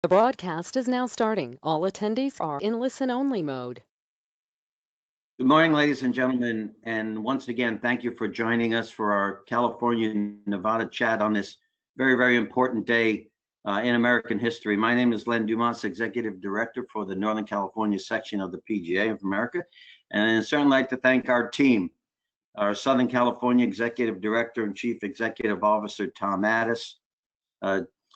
The broadcast is now starting. All attendees are in listen-only mode. Good morning, ladies and gentlemen, and once again, thank you for joining us for our California-Nevada chat on this very, very important day in American history. My name is Len Dumas, Executive Director for the Northern California section of the PGA of America, and I'd certainly like to thank our team, our Southern California Executive Director and Chief Executive Officer, Tom Addis,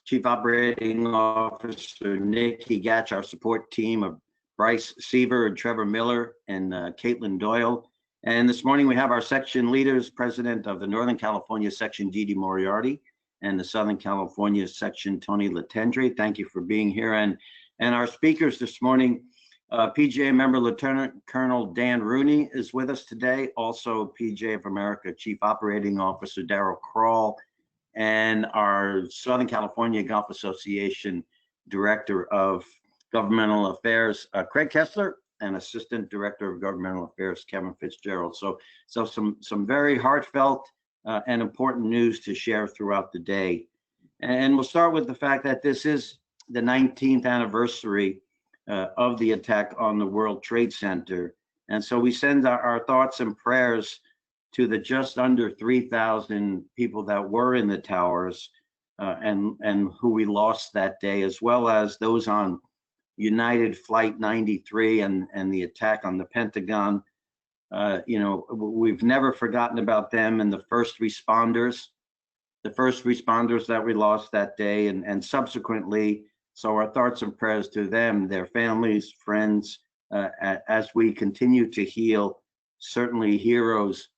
Chief Operating Officer, Nikki Gatch, our support team of Bryce Seaver and Trevor Miller and Caitlin Doyle. And this morning we have our section leaders, President of the Northern California section, Dee Moriarty, and the Southern California section, Tony Latendre. Thank you for being here. And our speakers this morning, PGA member Lieutenant Colonel Dan Rooney is with us today. Also PGA of America Chief Operating Officer Daryl Crawl, and our Southern California Golf Association Director of Governmental Affairs, Craig Kessler, and Assistant Director of Governmental Affairs, Kevin Fitzgerald. So some very heartfelt and important news to share throughout the day. And we'll start with the fact that this is the 19th anniversary of the attack on the World Trade Center. And so we send our thoughts and prayers to the just under 3,000 people that were in the towers and who we lost that day, as well as those on United Flight 93 and the attack on the Pentagon. We've never forgotten about them and the first responders that we lost that day and subsequently. So our thoughts and prayers to them, their families, friends, as we continue to heal, certainly heroes,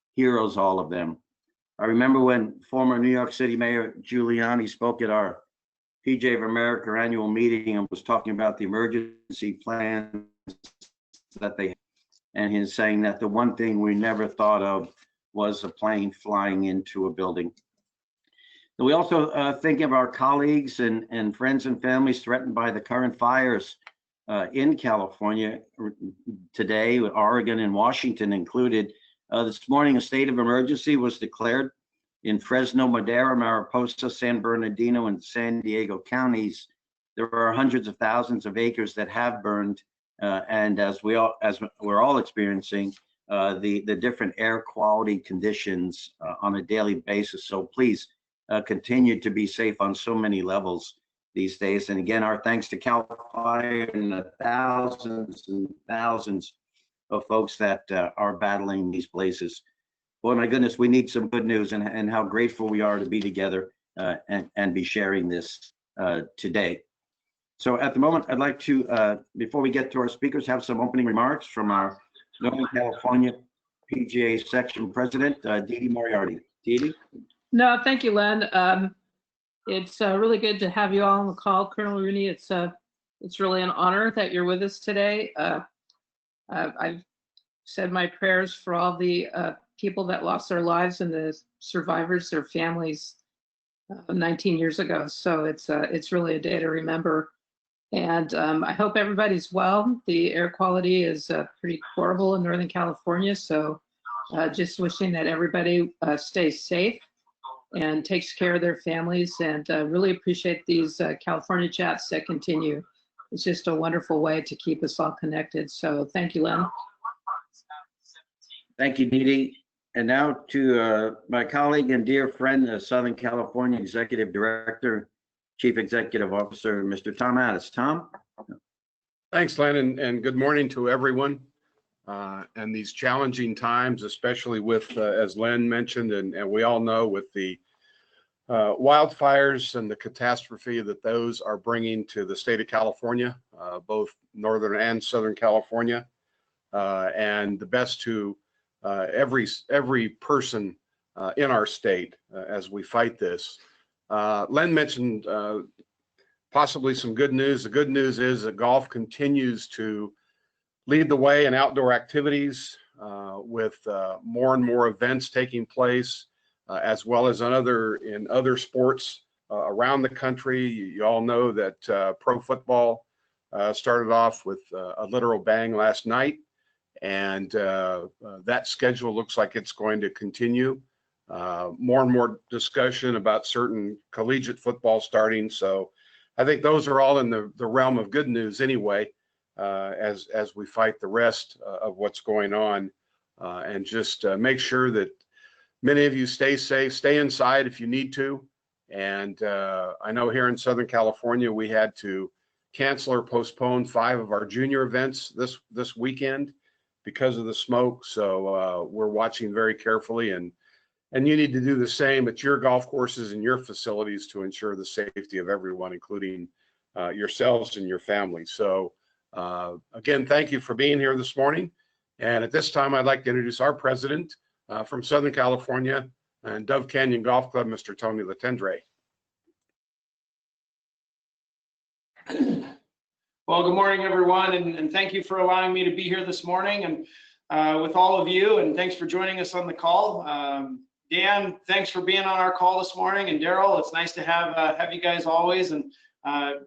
all of them. I remember when former New York City Mayor Giuliani spoke at our PGA of America annual meeting and was talking about the emergency plans that they had, and he's saying that the one thing we never thought of was a plane flying into a building. We also think of our colleagues and friends and families threatened by the current fires in California today, Oregon and Washington included. This morning, a state of emergency was declared in Fresno, Madera, Mariposa, San Bernardino, and San Diego counties. There are hundreds of thousands of acres that have burned, and as we're all experiencing, the different air quality conditions on a daily basis. So please continue to be safe on so many levels these days. And again, our thanks to CAL FIRE and the thousands and thousands of folks that are battling these places. Boy, my goodness, we need some good news, and how grateful we are to be together and be sharing this today. So at the moment, I'd like to, before we get to our speakers, have some opening remarks from our Northern California PGA section president, Dee Moriarty. Dee? No, thank you, Len. It's really good to have you all on the call, Colonel Rooney. It's really an honor that you're with us today. I've said my prayers for all the people that lost their lives and the survivors, their families, 19 years ago. So it's really a day to remember. And I hope everybody's well. The air quality is pretty horrible in Northern California. So just wishing that everybody stays safe and takes care of their families, and really appreciate these California chats that continue. It's just a wonderful way to keep us all connected. So thank you, Len. Thank you, Dee. And now to my colleague and dear friend, the Southern California Executive Director, Chief Executive Officer, Mr. Tom Addis. Tom? Thanks, Len, and good morning to everyone. And these challenging times, especially with, as Len mentioned, and we all know, with the wildfires and the catastrophe that those are bringing to the state of California, both Northern and Southern California, and the best to every person in our state as we fight this. Len mentioned possibly some good news. The good news is that golf continues to lead the way in outdoor activities with more and more events taking place, as well as in other sports around the country. You all know that pro football started off with a literal bang last night, and that schedule looks like it's going to continue. More and more discussion about certain collegiate football starting. So I think those are all in the realm of good news anyway, as we fight the rest of what's going on, and just make sure that many of you stay safe, stay inside if you need to. And I know here in Southern California, we had to cancel or postpone 5 of our junior events this weekend because of the smoke. So we're watching very carefully, and you need to do the same at your golf courses and your facilities to ensure the safety of everyone, including yourselves and your families. So again, thank you for being here this morning. And at this time, I'd like to introduce our president from Southern California and Dove Canyon Golf Club, Mr. Tony Latendre. Well, good morning, everyone, and thank you for allowing me to be here this morning and with all of you, and thanks for joining us on the call. Dan, thanks for being on our call this morning, and Daryl, it's nice to have you guys always and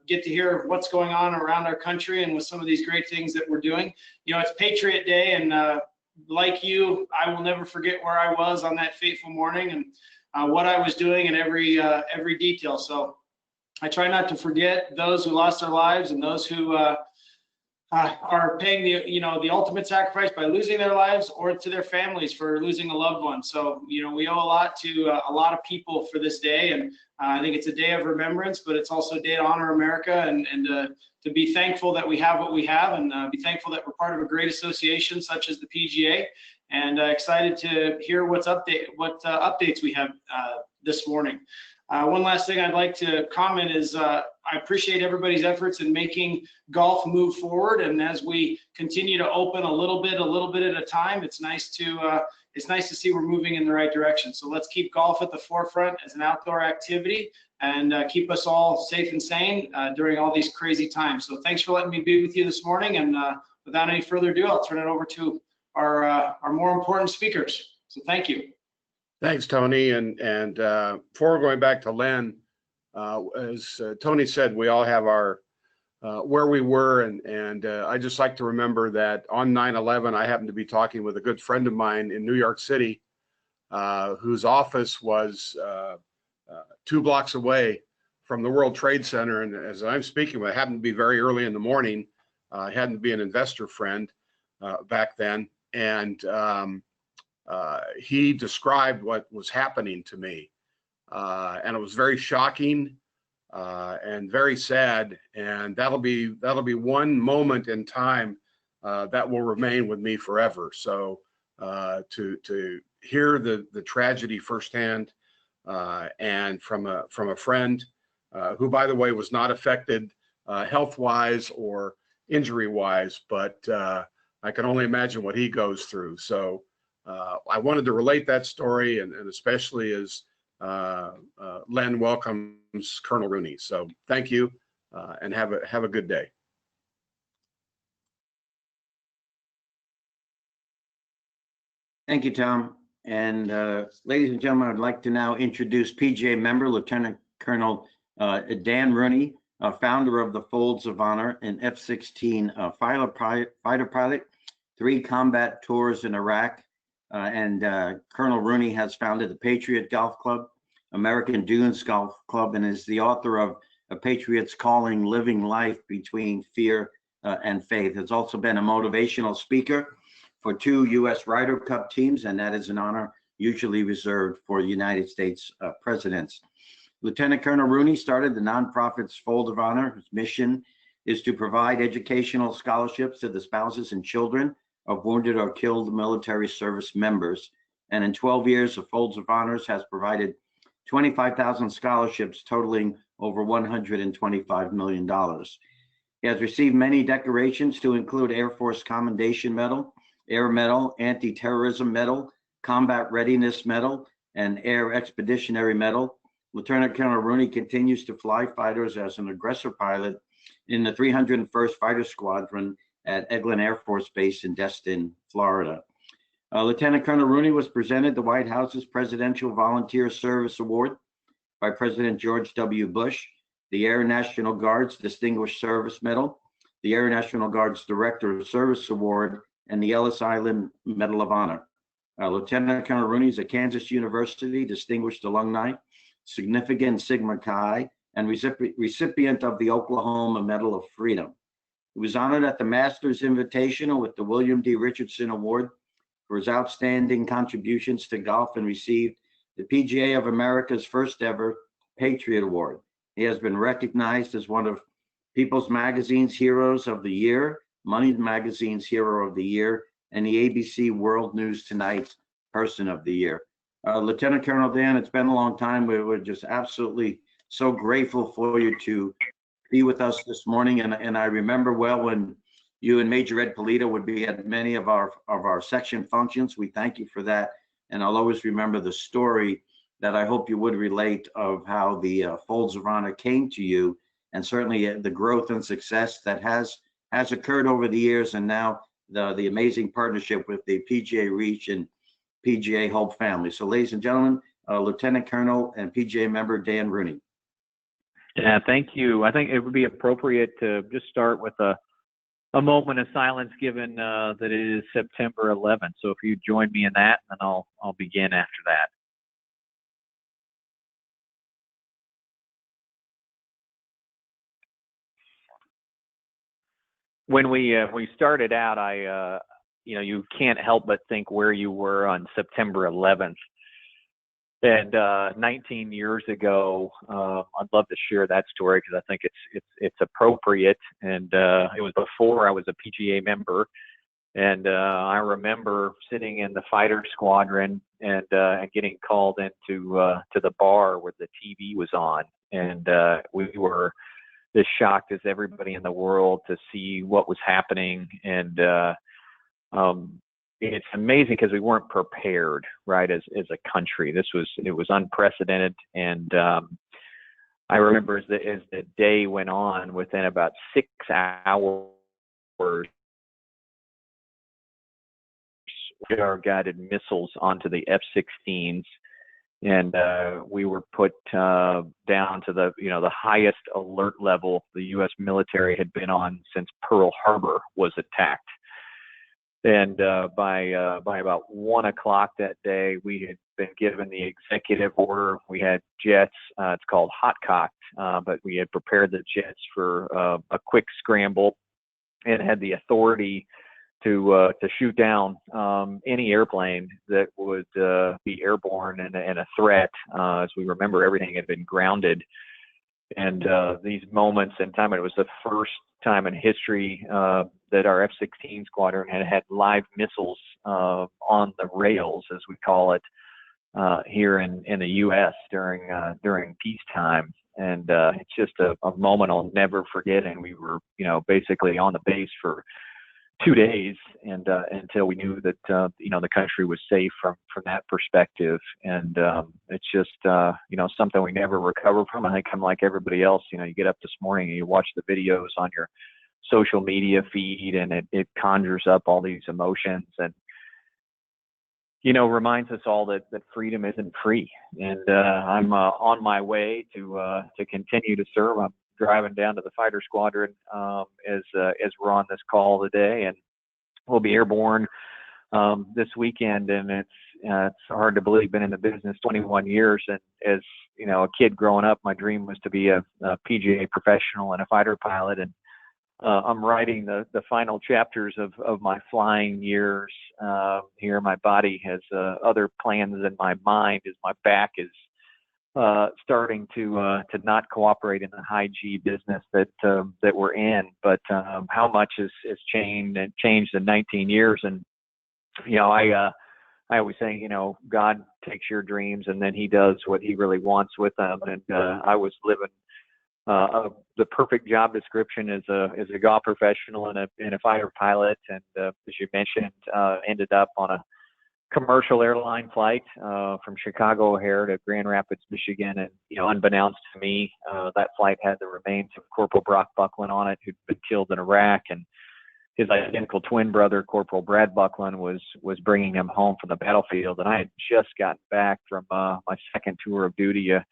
get to hear what's going on around our country and with some of these great things that we're doing. You know, it's Patriot Day, and like you, I will never forget where I was on that fateful morning and what I was doing in every detail. So I try not to forget those who lost their lives and those who are paying the ultimate sacrifice by losing their lives, or to their families for losing a loved one. So we owe a lot to a lot of people for this day, and I think it's a day of remembrance, but it's also a day to honor America and to be thankful that we have what we have, and be thankful that we're part of a great association such as the PGA, and excited to hear what updates we have this morning. One last thing I'd like to comment is I appreciate everybody's efforts in making golf move forward, and as we continue to open a little bit at a time, it's nice to see we're moving in the right direction. So let's keep golf at the forefront as an outdoor activity, and keep us all safe and sane during all these crazy times. So thanks for letting me be with you this morning, and without any further ado, I'll turn it over to our more important speakers. So thank you. Thanks, Tony. And before going back to Len, as Tony said, we all have our where we were, and I just like to remember that on 9/11, I happened to be talking with a good friend of mine in New York City, whose office was 2 blocks away from the World Trade Center. And as I'm speaking with, it happened to be very early in the morning. I happened to be an investor friend back then, and he described what was happening to me, and it was very shocking and very sad. And that'll be one moment in time that will remain with me forever. So to hear the tragedy firsthand, and from a friend who, by the way, was not affected health-wise or injury-wise, but I can only imagine what he goes through. So I wanted to relate that story, and especially as Len welcomes Colonel Rooney. So thank you, and have a good day. Thank you, Tom. And ladies and gentlemen, I'd like to now introduce PGA member, Lieutenant Colonel Dan Rooney, founder of the Folds of Honor, an F-16 fighter pilot, 3 combat tours in Iraq. And Colonel Rooney has founded the Patriot Golf Club, American Dunes Golf Club, and is the author of A Patriot's Calling, Living Life Between Fear and Faith. Has also been a motivational speaker for 2 U.S. Ryder Cup teams, and that is an honor usually reserved for United States presidents. Lieutenant Colonel Rooney started the nonprofit's Fold of Honor. His mission is to provide educational scholarships to the spouses and children of wounded or killed military service members. And in 12 years, the Folds of Honors has provided 25,000 scholarships totaling over $125 million. He has received many decorations, to include Air Force Commendation Medal, Air Medal, Anti-Terrorism Medal, Combat Readiness Medal, and Air Expeditionary Medal. Lieutenant Colonel Rooney continues to fly fighters as an aggressor pilot in the 301st Fighter Squadron at Eglin Air Force Base in Destin, Florida. Lieutenant Colonel Rooney was presented the White House's Presidential Volunteer Service Award by President George W. Bush, the Air National Guard's Distinguished Service Medal, the Air National Guard's Director of Service Award, and the Ellis Island Medal of Honor. Lieutenant Colonel Rooney is a Kansas University Distinguished Alumni, significant Sigma Chi, and recipient of the Oklahoma Medal of Freedom. He was honored at the Masters Invitational with the William D. Richardson Award for his outstanding contributions to golf and received the PGA of America's first ever Patriot Award. He has been recognized as one of People's Magazine's Heroes of the Year, Money Magazine's Hero of the Year, and the ABC World News Tonight's Person of the Year. Lieutenant Colonel Dan, it's been a long time. We're just absolutely so grateful for you to be with us this morning. And I remember well when you and Major Ed Polito would be at many of our section functions. We thank you for that. And I'll always remember the story that I hope you would relate of how the Folds of Honor came to you, and certainly the growth and success that has occurred over the years, and now the amazing partnership with the PGA Reach and PGA Hope family. So ladies and gentlemen, Lieutenant Colonel and PGA member Dan Rooney. Yeah, thank you. I think it would be appropriate to just start with a moment of silence, given that it is September 11th. So if you join me in that, then I'll begin after that. When we started out, you can't help but think where you were on September 11th. And 19 years ago, I'd love to share that story because I think it's appropriate. And it was before I was a PGA member, and I remember sitting in the fighter squadron and getting called into to the bar where the TV was on, and we were as shocked as everybody in the world to see what was happening. And it's amazing because we weren't prepared, right, as a country. It was unprecedented. And I remember as the day went on, within about 6 hours, our guided missiles onto the F-16s, and we were put down to the highest alert level the U.S. military had been on since Pearl Harbor was attacked. And by about 1 o'clock that day, we had been given the executive order. We had jets. It's called hot cocked, but we had prepared the jets for a quick scramble, and had the authority to shoot down any airplane that would be airborne and a threat. As we remember, everything had been grounded. And these moments in time, it was the first time in history that our F-16 squadron had live missiles on the rails, as we call it, here in the U.S. during peacetime. And it's just a moment I'll never forget. And we were, basically on the base for 2 days, and until we knew that the country was safe from that perspective. And it's just something we never recover from. I think I'm like everybody else. You get up this morning and you watch the videos on your social media feed, and it conjures up all these emotions, and reminds us all that freedom isn't free. And I'm on my way to continue to serve. I'm driving down to the fighter squadron as we're on this call today, and we'll be airborne this weekend. And it's hard to believe, been in the business 21 years, and as a kid growing up, my dream was to be a PGA professional and a fighter pilot. And I'm writing the final chapters of my flying years here. My body has other plans in my mind, as my back is starting to not cooperate in the high G business that we're in. But how much has changed in 19 years. And I always say, God takes your dreams and then he does what he really wants with them. And I was living the perfect job description as a golf professional and a fighter pilot. And as you mentioned, ended up on a commercial airline flight from Chicago O'Hare to Grand Rapids, Michigan. And, unbeknownst to me, that flight had the remains of Corporal Brock Buckland on it, who'd been killed in Iraq. And his identical twin brother, Corporal Brad Buckland, was bringing him home from the battlefield. And I had just gotten back from my second tour of duty a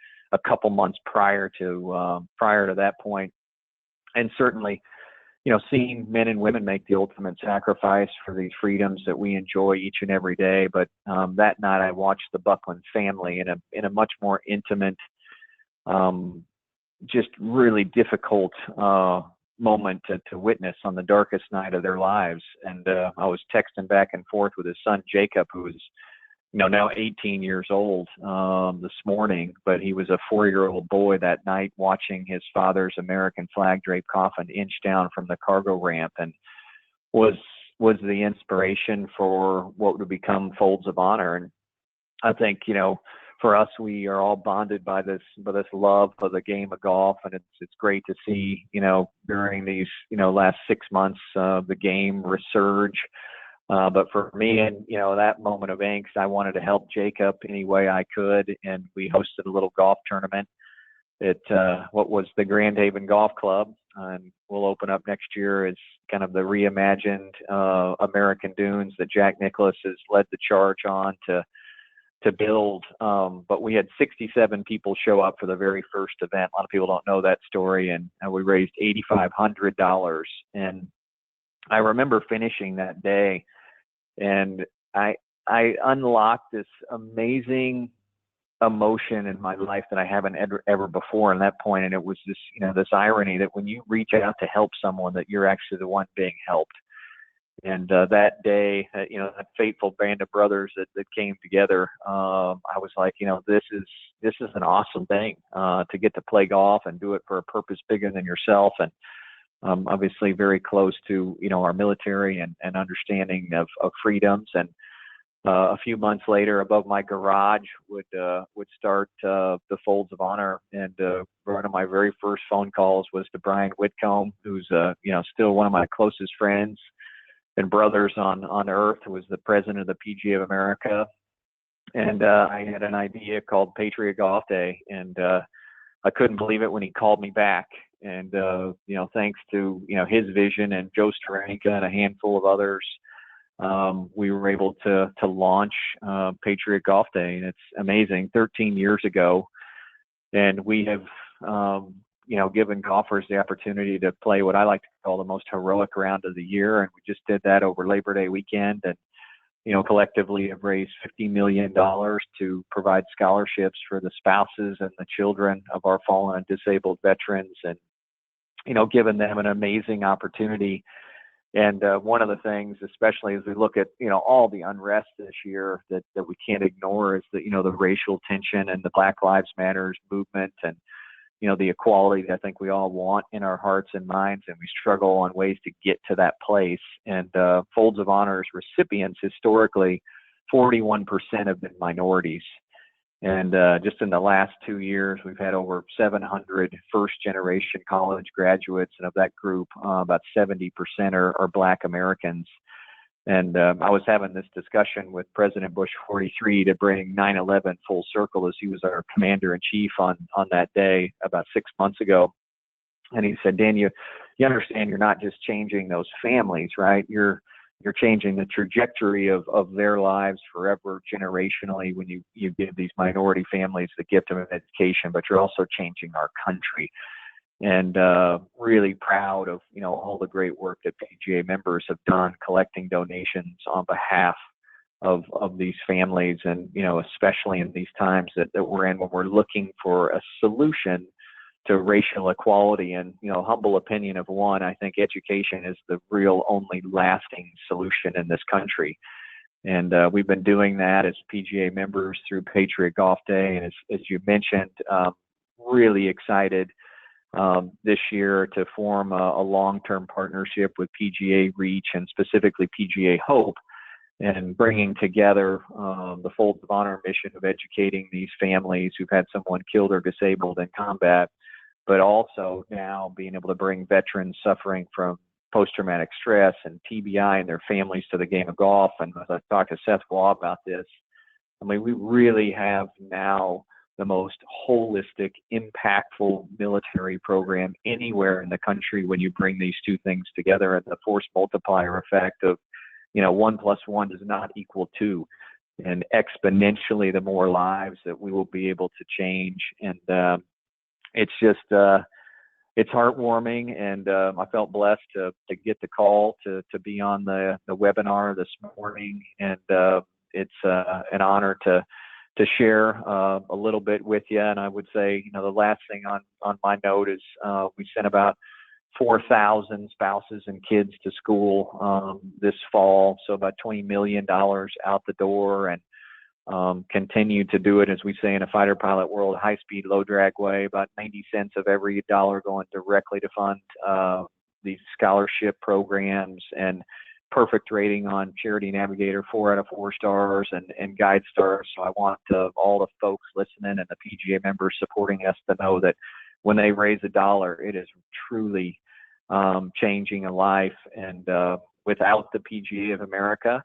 couple months prior to that point. And certainly, seeing men and women make the ultimate sacrifice for these freedoms that we enjoy each and every day. But that night I watched the Buckland family in a much more intimate just really difficult moment to witness on the darkest night of their lives. And I was texting back and forth with his son Jacob, who is now 18 years old this morning, but he was a 4-year-old boy that night watching his father's American flag draped coffin inch down from the cargo ramp, and was the inspiration for what would become Folds of Honor. And I think, for us, we are all bonded by this love for the game of golf, and it's great to see, during these, last 6 months, the game resurge. But for me, and that moment of angst, I wanted to help Jacob any way I could, and we hosted a little golf tournament at what was the Grand Haven Golf Club, and we'll open up next year as kind of the reimagined American Dunes that Jack Nicklaus has led the charge on to build. But we had 67 people show up for the very first event. A lot of people don't know that story, and we raised $8,500. And I remember finishing that day, and I unlocked this amazing emotion in my life that I haven't ever before in that point. And it was this, this irony that when you reach out to help someone, that you're actually the one being helped. And that day, that fateful band of brothers that came together, I was like, this is an awesome thing to get to play golf and do it for a purpose bigger than yourself. And obviously very close to, our military and understanding of freedoms. And a few months later, above my garage would start the Folds of Honor. And one of my very first phone calls was to Brian Whitcomb, who's still one of my closest friends and brothers on earth, who was the president of the PGA of America. And I had an idea called Patriot Golf Day, and I couldn't believe it when he called me back. And thanks to his vision and Joe Steranka and a handful of others, we were able to launch Patriot Golf Day, and it's amazing. 13 years ago, and we have given golfers the opportunity to play what I like to call the most heroic round of the year. And we just did that over Labor Day weekend, and collectively have raised $50 million to provide scholarships for the spouses and the children of our fallen and disabled veterans, and given them an amazing opportunity. And one of the things, especially as we look at all the unrest this year that we can't ignore, is that the racial tension and the Black Lives Matters movement, and the equality that I think we all want in our hearts and minds, and we struggle on ways to get to that place. And Folds of Honor's recipients, historically, 41% have been minorities. And just in the last 2 years, we've had over 700 first-generation college graduates, and of that group, about 70% are Black Americans. And I was having this discussion with President Bush 43 to bring 9/11 full circle, as he was our commander-in-chief on that day about 6 months ago. And he said, Dan, you understand you're not just changing those families, right? You're changing the trajectory of their lives forever, generationally, when you give these minority families the gift of an education, but you're also changing our country. And really proud of all the great work that PGA members have done collecting donations on behalf of these families, and especially in these times that we're in, when we're looking for a solution to racial equality. And humble opinion of one, I think education is the real only lasting solution in this country. And we've been doing that as PGA members through Patriot Golf Day, and as you mentioned, really excited this year to form a long-term partnership with PGA Reach, and specifically PGA Hope, and bringing together the Folds of Honor mission of educating these families who've had someone killed or disabled in combat, but also now being able to bring veterans suffering from post-traumatic stress and TBI and their families to the game of golf. And as I talked to Seth Waugh about this, I mean, we really have now the most holistic, impactful military program anywhere in the country when you bring these two things together, and the force multiplier effect of, 1 + 1 does not equal 2, and exponentially the more lives that we will be able to change. And it's just, it's heartwarming, and I felt blessed to get the call to be on the webinar this morning, and it's an honor to share a little bit with you. And I would say, the last thing on my note is we sent about 4,000 spouses and kids to school this fall, so about $20 million out the door, and continue to do it, as we say in a fighter pilot world, high-speed, low-drag way, about 90 cents of every dollar going directly to fund these scholarship programs, and perfect rating on Charity Navigator, 4 out of 4 stars, and Guide Stars. So I want all the folks listening and the PGA members supporting us to know that when they raise $1, it is truly changing a life. And without the PGA of America,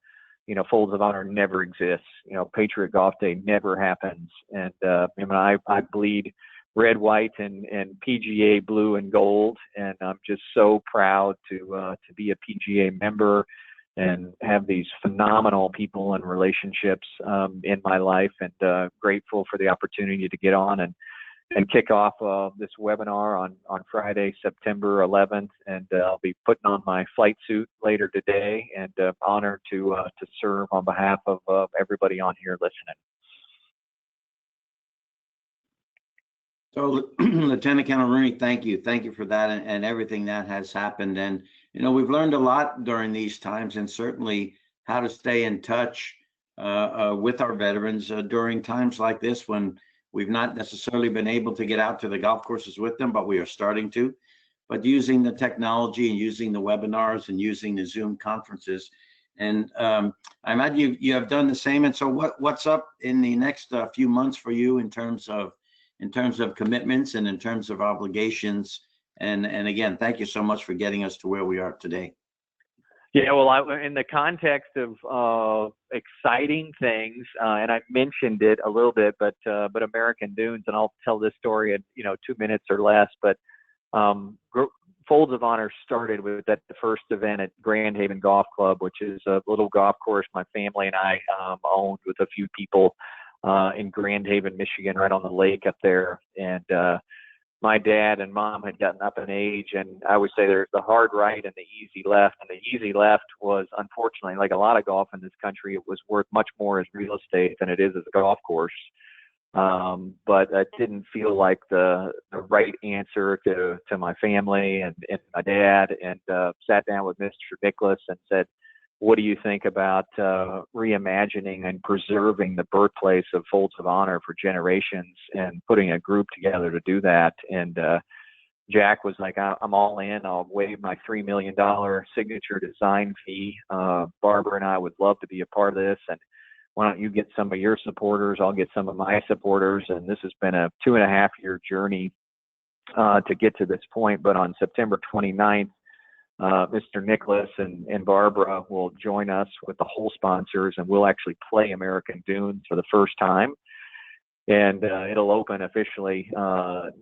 Folds of Honor never exists. Patriot Golf Day never happens. And I bleed red, white, and PGA blue and gold. And I'm just so proud to be a PGA member and have these phenomenal people and relationships in my life, and grateful for the opportunity to get on and kick off this webinar on Friday, September 11th. And I'll be putting on my flight suit later today, and honored to serve on behalf of everybody on here listening. So, Lieutenant Colonel Rooney, thank you. Thank you for that and everything that has happened. And, we've learned a lot during these times, and certainly how to stay in touch with our veterans during times like this, when we've not necessarily been able to get out to the golf courses with them, but we are starting to. But using the technology and using the webinars and using the Zoom conferences. And I imagine you have done the same. And so what's up in the next few months for you in terms of commitments and in terms of obligations? And again, thank you so much for getting us to where we are today. Yeah, well, in the context of exciting things, and I mentioned it a little bit, but American Dunes, and I'll tell this story in 2 minutes or less. But Folds of Honor started with the first event at Grand Haven Golf Club, which is a little golf course my family and I owned with a few people in Grand Haven, Michigan, right on the lake up there. And my dad and mom had gotten up in age, and I would say there's the hard right and the easy left. And the easy left was, unfortunately, like a lot of golf in this country, it was worth much more as real estate than it is as a golf course. But it didn't feel like the right answer to my family and my dad, and sat down with Mr. Nicholas and said, what do you think about reimagining and preserving the birthplace of Folds of Honor for generations, and putting a group together to do that? And Jack was like, I'm all in. I'll waive my $3 million signature design fee. Barbara and I would love to be a part of this. And why don't you get some of your supporters? I'll get some of my supporters. And this has been a 2.5-year journey to get to this point. But on September 29th, Mr. Nicholas and Barbara will join us with the whole sponsors, and we'll actually play American Dunes for the first time. And it'll open officially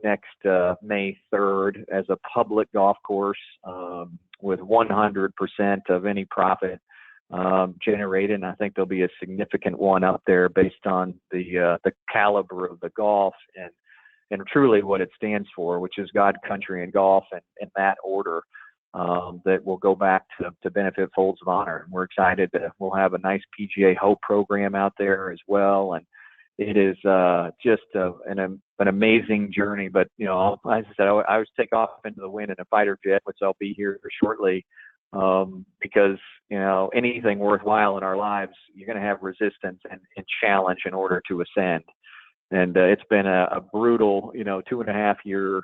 next May 3rd as a public golf course with 100% of any profit generated. And I think there'll be a significant one up there based on the caliber of the golf and truly what it stands for, which is God, country, and golf, and in that order. That will go back to benefit Folds of Honor. And we're excited that we'll have a nice PGA Hope program out there as well. And it is just an amazing journey. But, as I said, I always take off into the wind in a fighter jet, which I'll be here shortly, because, anything worthwhile in our lives, you're going to have resistance and challenge in order to ascend. And it's been a brutal, 2.5-year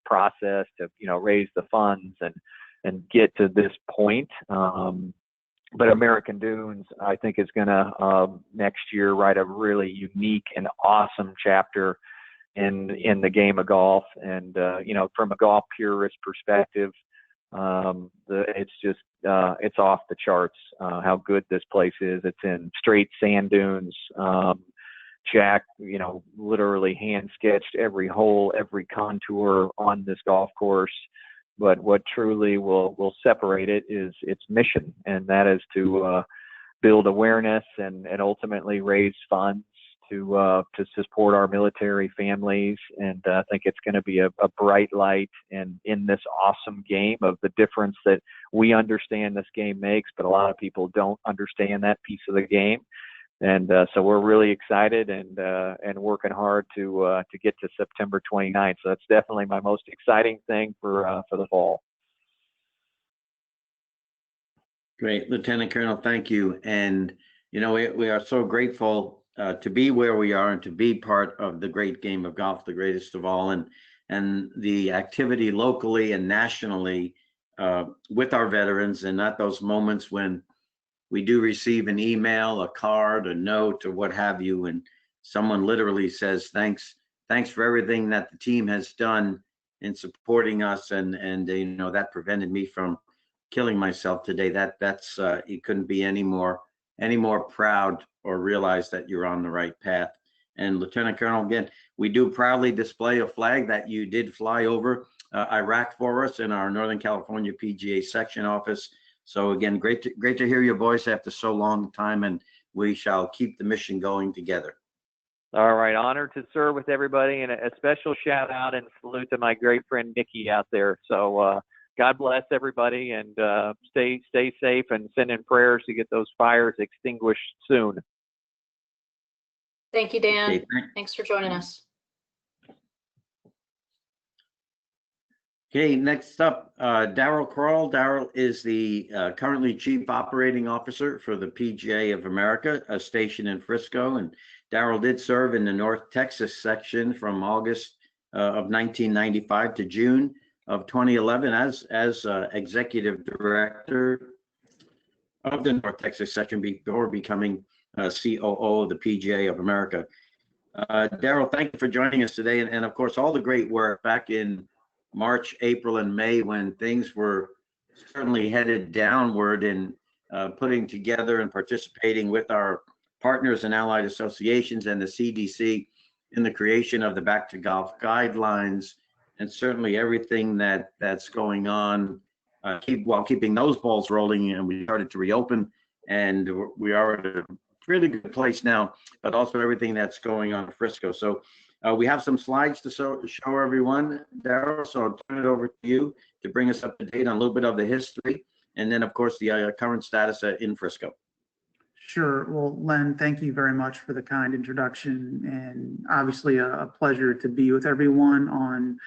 process to, raise the funds and get to this point. But American Dunes, I think, is going to next year write a really unique and awesome chapter in the game of golf. And from a golf purist perspective, it's just it's off the charts how good this place is. It's in straight sand dunes. Jack, literally hand sketched every hole, every contour on this golf course. But what truly will separate it is its mission, and that is to build awareness and ultimately raise funds to support our military families. And I think it's going to be a bright light in this awesome game of the difference that we understand this game makes, but a lot of people don't understand that piece of the game. So we're really excited and working hard to get to September 29th. So that's definitely my most exciting thing for the fall. Great, Lieutenant Colonel, thank you. And, we are so grateful to be where we are and to be part of the great game of golf, the greatest of all, and the activity locally and nationally with our veterans, and not those moments when we do receive an email, a card, a note, or what have you, and someone literally says, thanks for everything that the team has done in supporting us, and that prevented me from killing myself today. That's you couldn't be any more proud or realize that you're on the right path. And Lieutenant Colonel, again, we do proudly display a flag that you did fly over Iraq for us in our Northern California PGA section office. So again, great to hear your voice after so long time, and we shall keep the mission going together. All right, honored to serve with everybody, and a special shout out and salute to my great friend Nikki out there. So God bless everybody, and stay safe, and send in prayers to get those fires extinguished soon. Thank you, Dan. Okay, Thanks for joining us. Okay, next up, Daryl Crawl. Daryl is the currently Chief Operating Officer for the PGA of America, a station in Frisco. And Daryl did serve in the North Texas section from August of 1995 to June of 2011 as Executive Director of the North Texas section before becoming COO of the PGA of America. Daryl, thank you for joining us today, and of course all the great work back in March, April, and May, when things were certainly headed downward, in putting together and participating with our partners and allied associations and the CDC in the creation of the Back to Golf guidelines, and certainly everything that's going on while keeping those balls rolling. And we started to reopen, and we are at a really good place now, but also everything that's going on in Frisco. So we have some slides to show everyone, Daryl, so I'll turn it over to you to bring us up to date on a little bit of the history, and then, of course, the current status in Frisco. Sure. Well, Len, thank you very much for the kind introduction, and obviously a pleasure to be with everyone on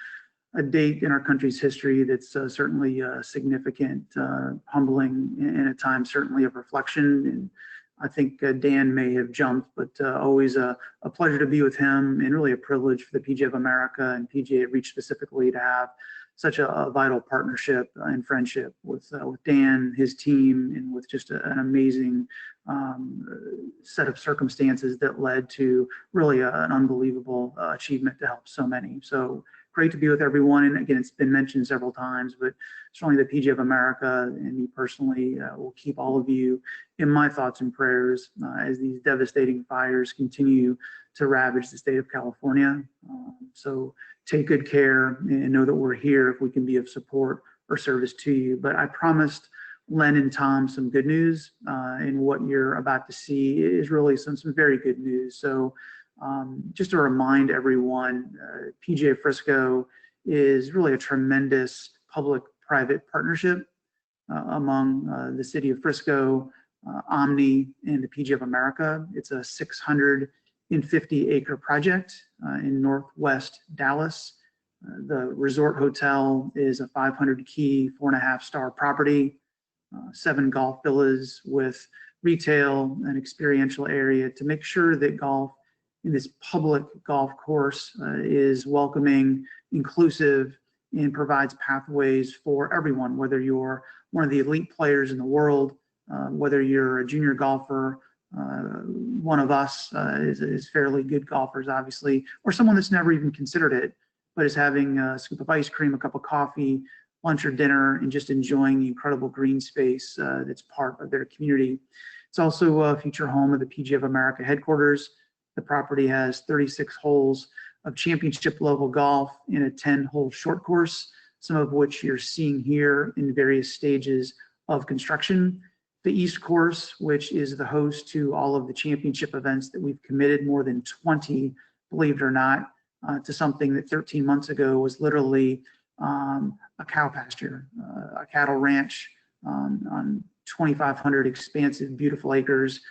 a date in our country's history that's certainly significant, humbling, and at times certainly of reflection. And I think Dan may have jumped, but always a pleasure to be with him, and really a privilege for the PGA of America and PGA Reach specifically to have such a vital partnership and friendship with Dan, his team, and with just an amazing set of circumstances that led to really an unbelievable achievement to help so many. So great to be with everyone. And again, it's been mentioned several times, but certainly the PGA of America and me personally will keep all of you in my thoughts and prayers as these devastating fires continue to ravage the state of California. So take good care and know that we're here if we can be of support or service to you. But I promised Len and Tom some good news, and what you're about to see is really some very good news. So just to remind everyone, PGA Frisco is really a tremendous public-private partnership among the city of Frisco, Omni, and the PGA of America. It's a 650-acre project in Northwest Dallas. The resort hotel is a 500-key, 4.5-star property, 7 golf villas with retail and experiential area to make sure that golf in this public golf course is welcoming, inclusive, and provides pathways for everyone, whether you're one of the elite players in the world, whether you're a junior golfer, one of us is fairly good golfers, obviously, or someone that's never even considered it, but is having a scoop of ice cream, a cup of coffee, lunch or dinner, and just enjoying the incredible green space that's part of their community. It's also a future home of the PGA of America headquarters. The property has 36 holes of championship level golf in a 10-hole short course, some of which you're seeing here in various stages of construction. The East Course, which is the host to all of the championship events that we've committed, more than 20, believe it or not, to something that 13 months ago was literally a cow pasture, a cattle ranch on 2,500 expansive, beautiful acres,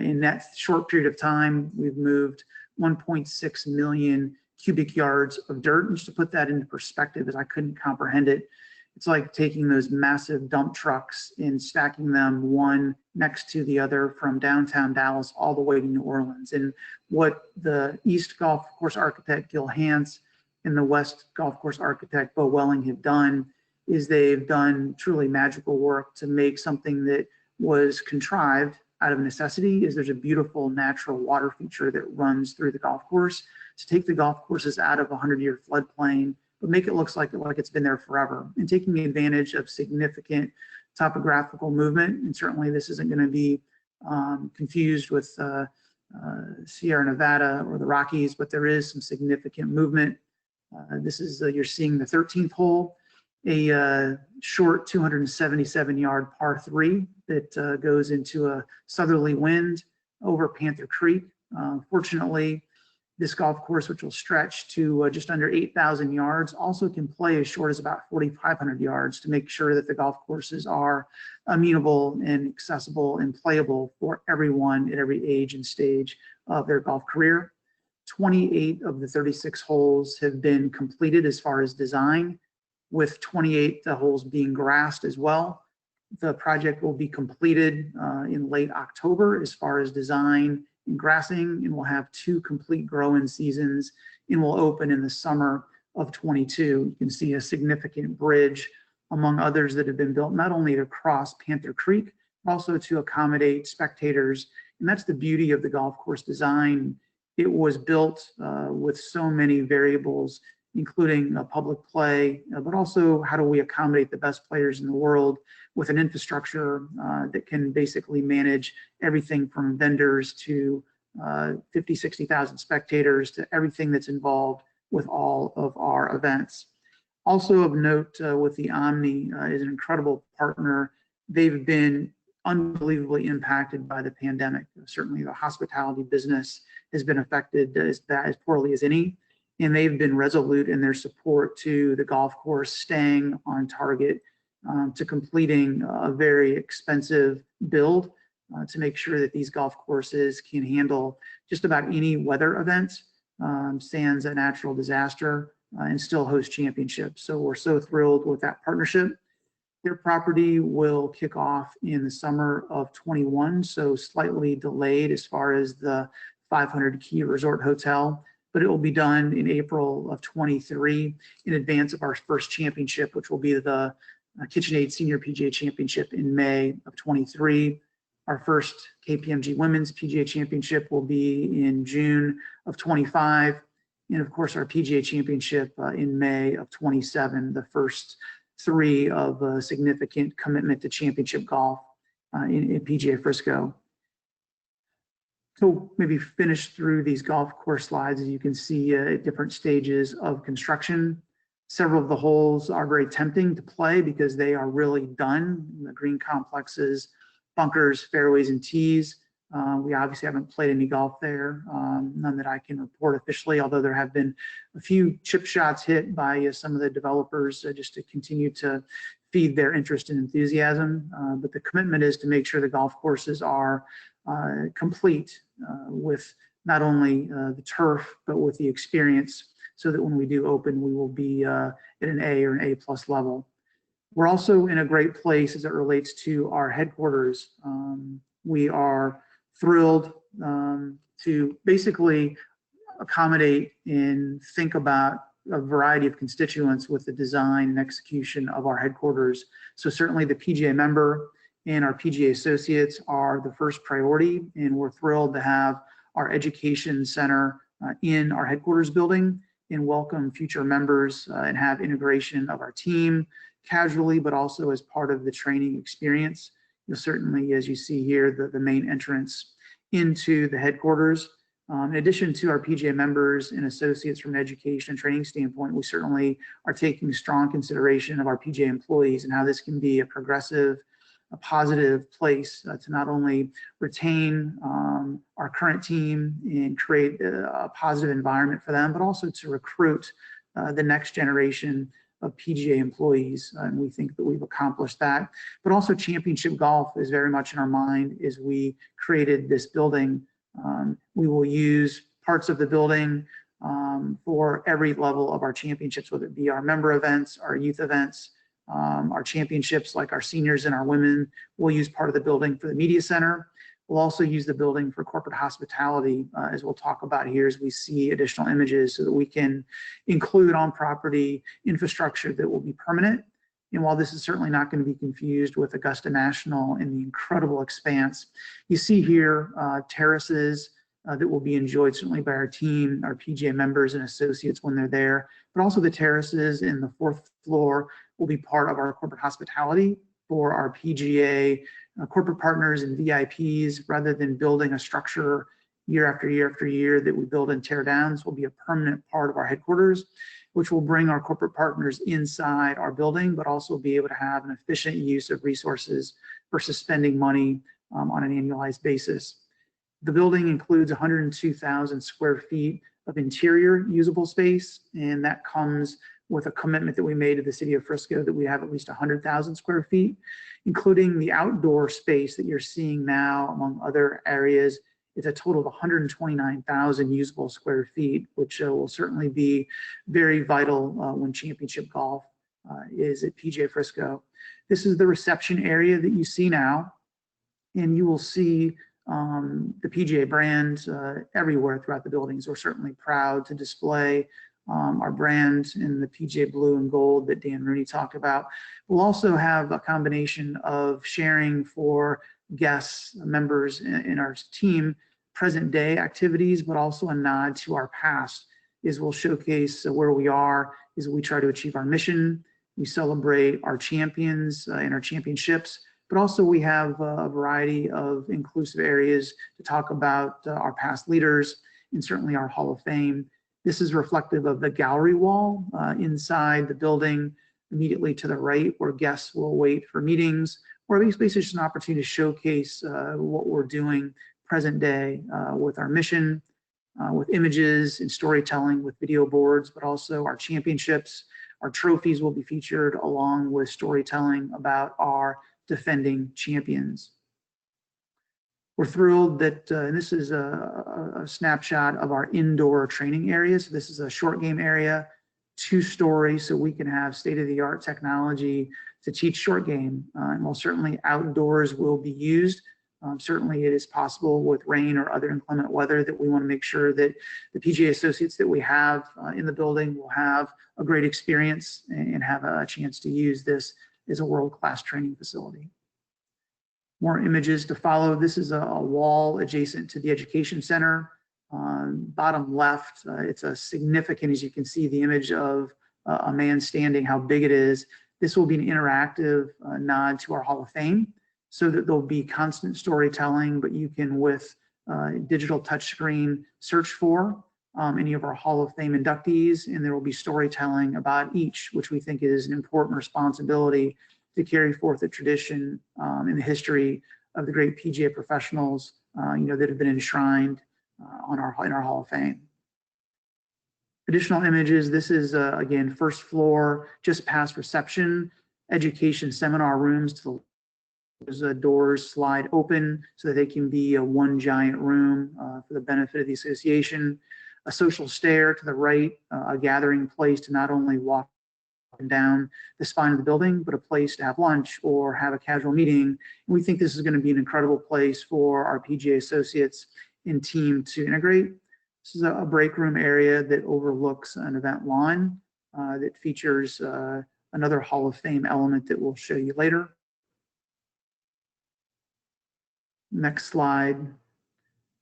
In that short period of time, we've moved 1.6 million cubic yards of dirt. And just to put that into perspective, as I couldn't comprehend it, it's like taking those massive dump trucks and stacking them one next to the other from downtown Dallas all the way to New Orleans. And what the East Golf Course architect Gil Hance and the West Golf Course architect Bo Welling have done is they've done truly magical work to make something that was contrived out of necessity. Is there's a beautiful natural water feature that runs through the golf course to take the golf courses out of a 100-year floodplain, but make it look like it's been there forever, and taking advantage of significant topographical movement. And certainly this isn't going to be confused with Sierra Nevada or the Rockies, but there is some significant movement. This is, you're seeing the 13th hole, a short 277-yard par 3 that goes into a southerly wind over Panther Creek. Fortunately, this golf course, which will stretch to just under 8,000 yards, also can play as short as about 4,500 yards to make sure that the golf courses are amenable and accessible and playable for everyone at every age and stage of their golf career. 28 of the 36 holes have been completed as far as design, with 28 holes being grassed as well. The project will be completed in late October as far as design and grassing, and we'll have 2 complete grow-in seasons, and will open in the summer of 22. You can see a significant bridge among others that have been built not only to cross Panther Creek, but also to accommodate spectators. And that's the beauty of the golf course design. It was built with so many variables, including public play, but also how do we accommodate the best players in the world with an infrastructure that can basically manage everything from vendors to 50, 60,000 spectators to everything that's involved with all of our events. Also of note with the Omni is an incredible partner. They've been unbelievably impacted by the pandemic. Certainly the hospitality business has been affected as poorly as any. And they've been resolute in their support to the golf course staying on target, to completing a very expensive build to make sure that these golf courses can handle just about any weather event, sans a natural disaster, and still host championships. So we're so thrilled with that partnership. Their property will kick off in the summer of 21, so slightly delayed as far as the 500-key resort hotel, but it will be done in April of 23 in advance of our first championship, which will be the KitchenAid Senior PGA Championship in May of 23. Our first KPMG Women's PGA Championship will be in June of 25. And of course, our PGA Championship in May of 27, the first 3 of significant commitment to championship golf in PGA Frisco. So maybe finish through these golf course slides. As you can see at different stages of construction. Several of the holes are very tempting to play because they are really done. The green complexes, bunkers, fairways, and tees. We obviously haven't played any golf there, none that I can report officially, although there have been a few chip shots hit by some of the developers just to continue to feed their interest and enthusiasm. But the commitment is to make sure the golf courses are complete with not only the turf, but with the experience, so that when we do open, we will be at an A or an A+ level. We're also in a great place as it relates to our headquarters. We are thrilled to basically accommodate and think about a variety of constituents with the design and execution of our headquarters. So certainly the PGA member and our PGA associates are the first priority, and we're thrilled to have our education center in our headquarters building and welcome future members and have integration of our team casually, but also as part of the training experience. Certainly, as you see here, the main entrance into the headquarters. In addition to our PGA members and associates from an education and training standpoint, we certainly are taking strong consideration of our PGA employees and how this can be a progressive, a positive place to not only retain our current team and create a positive environment for them, but also to recruit the next generation of PGA employees, and we think that we've accomplished that. But also championship golf is very much in our mind as we created this building. We will use parts of the building for every level of our championships, whether it be our member events, our youth events, our championships like our seniors and our women. We'll use part of the building for the media center. We'll also use the building for corporate hospitality, as we'll talk about here as we see additional images, so that we can include on property infrastructure that will be permanent. And while this is certainly not going to be confused with Augusta National and the incredible expanse, you see here terraces that will be enjoyed certainly by our team, our PGA members and associates when they're there, but also the terraces in the 4th floor will be part of our corporate hospitality for our PGA corporate partners and VIPs. Rather than building a structure year after year after year that we build and tear down, this will be a permanent part of our headquarters, which will bring our corporate partners inside our building, but also be able to have an efficient use of resources versus spending money on an annualized basis. The building includes 102,000 square feet of interior usable space, and that comes with a commitment that we made to the city of Frisco that we have at least 100,000 square feet, including the outdoor space that you're seeing now, among other areas. It's a total of 129,000 usable square feet, which will certainly be very vital when championship golf is at PGA Frisco. This is the reception area that you see now, and you will see the PGA brand everywhere throughout the buildings. We're certainly proud to display our brand in the PGA blue and gold that Dan Rooney talked about. We'll also have a combination of sharing for guests, members in our team, present day activities, but also a nod to our past, is we'll showcase where we are as we try to achieve our mission. We celebrate our champions and our championships, but also we have a variety of inclusive areas to talk about our past leaders and certainly our Hall of Fame. This is reflective of the gallery wall inside the building immediately to the right, where guests will wait for meetings, or basically just an opportunity to showcase what we're doing present day with our mission, with images and storytelling, with video boards, but also our championships. Our trophies will be featured along with storytelling about our defending champions. We're thrilled that, and this is a snapshot of our indoor training areas. So this is a short game area, 2-story, so we can have state-of-the-art technology to teach short game. And while certainly outdoors will be used, certainly it is possible with rain or other inclement weather that we want to make sure that the PGA associates that we have in the building will have a great experience and have a chance to use this as a world-class training facility. More images to follow. This is a wall adjacent to the education center. Bottom left, it's a significant, as you can see, the image of a man standing, how big it is. This will be an interactive nod to our Hall of Fame, so that there'll be constant storytelling, but you can, with digital touchscreen, search for any of our Hall of Fame inductees, and there will be storytelling about each, which we think is an important responsibility to carry forth the tradition in the history of the great PGA professionals, that have been enshrined in our Hall of Fame. Additional images. This is again, 1st floor, just past reception, education seminar rooms. The doors slide open so that they can be a one giant room for the benefit of the association. A social stair to the right, a gathering place to not only walk down the spine of the building, but a place to have lunch or have a casual meeting. And we think this is going to be an incredible place for our PGA associates and team to integrate. This is a break room area that overlooks an event lawn that features another Hall of Fame element that we'll show you later. Next slide.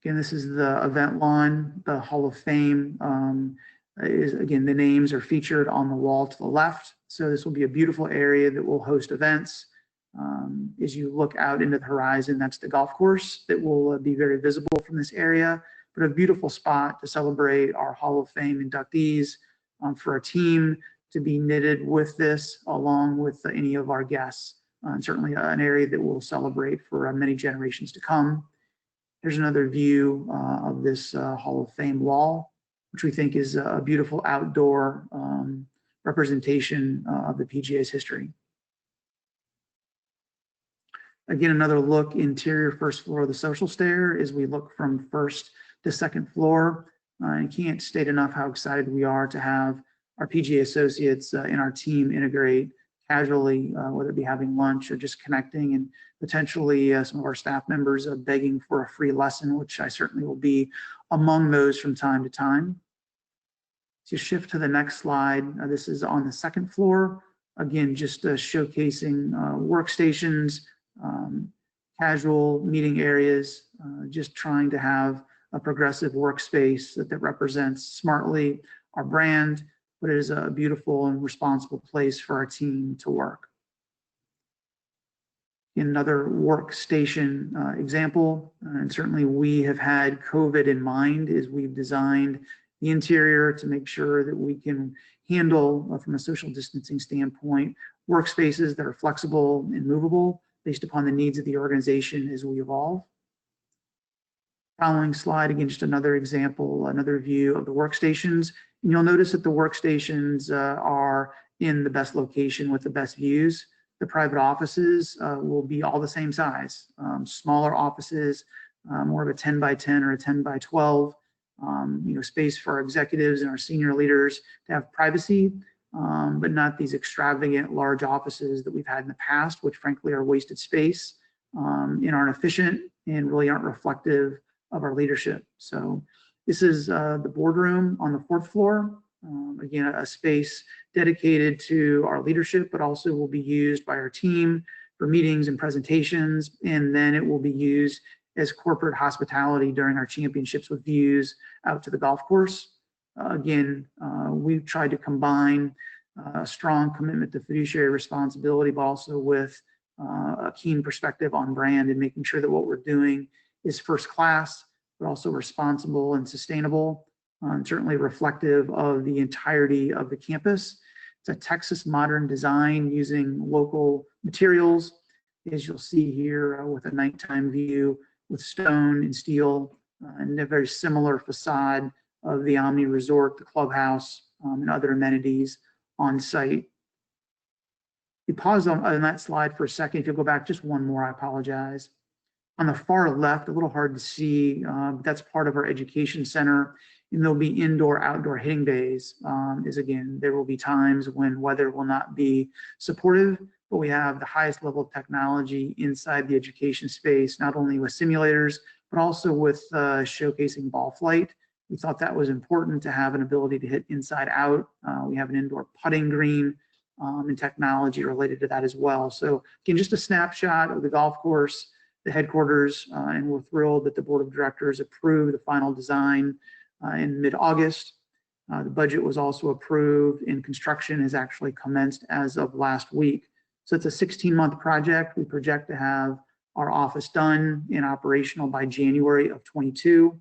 Again, this is the event lawn. The Hall of Fame is, again, the names are featured on the wall to the left. So this will be a beautiful area that will host events. As you look out into the horizon, that's the golf course that will be very visible from this area, but a beautiful spot to celebrate our Hall of Fame inductees, for our team to be knitted with this along with any of our guests. And certainly an area that we'll celebrate for many generations to come. Here's another view of this Hall of Fame wall, which we think is a beautiful outdoor representation of the PGA's history. Again, another look interior first floor of the social stair as we look from first to second floor. I can't state enough how excited we are to have our PGA associates in our team integrate casually, whether it be having lunch or just connecting, and potentially some of our staff members begging for a free lesson, which I certainly will be among those from time to time. To shift to the next slide, this is on the second floor. Again, just showcasing workstations, casual meeting areas, just trying to have a progressive workspace that represents smartly our brand, but it is a beautiful and responsible place for our team to work. Another workstation example, and certainly we have had COVID in mind as we've designed the interior to make sure that we can handle, from a social distancing standpoint, workspaces that are flexible and movable based upon the needs of the organization as we evolve. Following slide, again, just another example, another view of the workstations. And you'll notice that the workstations are in the best location with the best views. The private offices will be all the same size, smaller offices, more of a 10 by 10 or a 10 by 12, space for our executives and our senior leaders to have privacy, but not these extravagant large offices that we've had in the past, which frankly are wasted space and aren't efficient and really aren't reflective of our leadership. So this is the boardroom on the fourth floor. Again, a space dedicated to our leadership, but also will be used by our team for meetings and presentations. And then it will be used as corporate hospitality during our championships with views out to the golf course. Again, we've tried to combine a strong commitment to fiduciary responsibility, but also with a keen perspective on brand and making sure that what we're doing is first class, but also responsible and sustainable, and certainly reflective of the entirety of the campus. It's a Texas modern design using local materials, as you'll see here with a nighttime view with stone and steel, and a very similar facade of the Omni Resort, the clubhouse, and other amenities on site. We paused on that slide for a second. If you'll go back just one more, I apologize. On the far left, a little hard to see, but that's part of our education center. And there'll be indoor, outdoor hitting bays. Again, there will be times when weather will not be supportive, but we have the highest level of technology inside the education space, not only with simulators, but also with showcasing ball flight. We thought that was important to have an ability to hit inside out. We have an indoor putting green and technology related to that as well. So again, just a snapshot of the golf course, the headquarters, and we're thrilled that the board of directors approved the final design in mid-August. The budget was also approved and construction has actually commenced as of last week. So it's a 16-month project. We project to have our office done and operational by January of 22.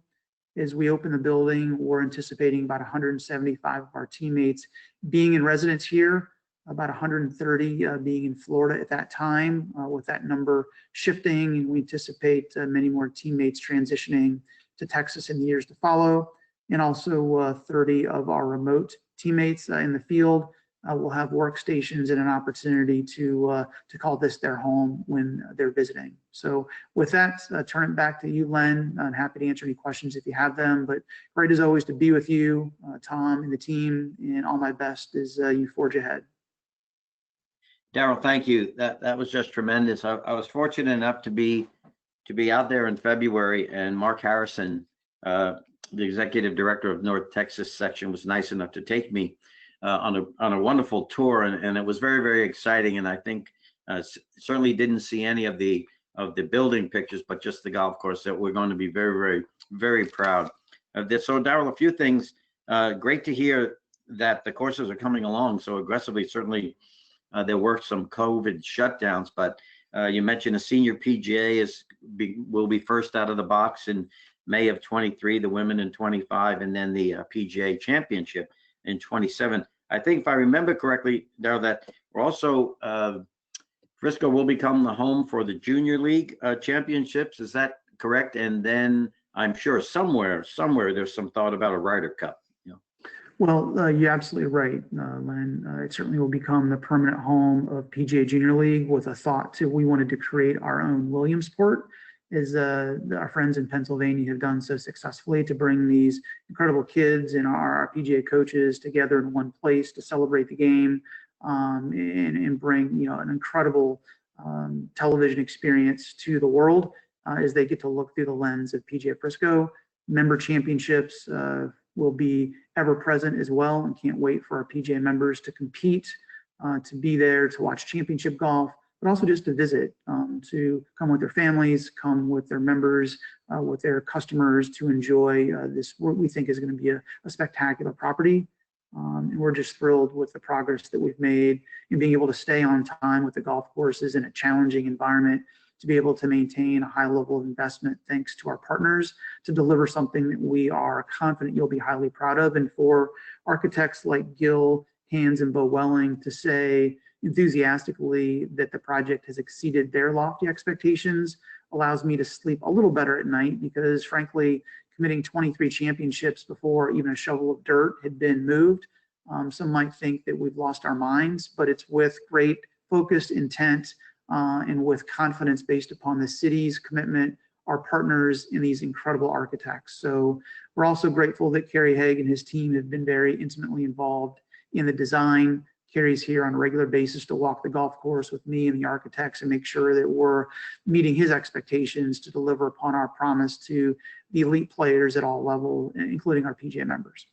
As we open the building, we're anticipating about 175 of our teammates being in residence here, about 130 being in Florida at that time, with that number shifting, and we anticipate many more teammates transitioning to Texas in the years to follow. And also 30 of our remote teammates in the field will have workstations and an opportunity to call this their home when they're visiting. So with that, turn it back to you, Len. I'm happy to answer any questions if you have them, but great as always to be with you, Tom and the team, and all my best as you forge ahead. Daryl, thank you. That was just tremendous. I was fortunate enough to be out there in February, and Mark Harrison, the executive director of North Texas section, was nice enough to take me on a wonderful tour, and it was very, very exciting. And I think certainly didn't see any of the building pictures, but just the golf course that we're going to be very, very, very proud of this. So Daryl, a few things. Great to hear that the courses are coming along so aggressively. Certainly there were some COVID shutdowns, but you mentioned a senior PGA will be first out of the box in May of 23, the women in 25, and then the PGA championship in 27. I think if I remember correctly, Daryl, that we're also Frisco will become the home for the Junior League championships. Is that correct? And then I'm sure somewhere there's some thought about a Ryder Cup. Well, you're absolutely right, Len. It certainly will become the permanent home of PGA Junior League with a thought to we wanted to create our own Williamsport, as our friends in Pennsylvania have done so successfully to bring these incredible kids and our PGA coaches together in one place to celebrate the game and bring an incredible television experience to the world as they get to look through the lens of PGA Frisco. Member championships will be ever present as well, and can't wait for our PGA members to compete, to be there to watch championship golf, but also just to visit, to come with their families, come with their members, with their customers to enjoy this, what we think is going to be a spectacular property. And we're just thrilled with the progress that we've made in being able to stay on time with the golf courses in a challenging environment, to be able to maintain a high level of investment thanks to our partners, to deliver something that we are confident you'll be highly proud of. And for architects like Gill, Hands, and Bo Welling to say enthusiastically that the project has exceeded their lofty expectations allows me to sleep a little better at night, because frankly, committing 23 championships before even a shovel of dirt had been moved. Some might think that we've lost our minds, but it's with great focused intent and with confidence based upon the city's commitment, our partners, and these incredible architects. So we're also grateful that Kerry Haig and his team have been very intimately involved in the design. Kerry's here on a regular basis to walk the golf course with me and the architects and make sure that we're meeting his expectations to deliver upon our promise to the elite players at all levels, including our PGA members.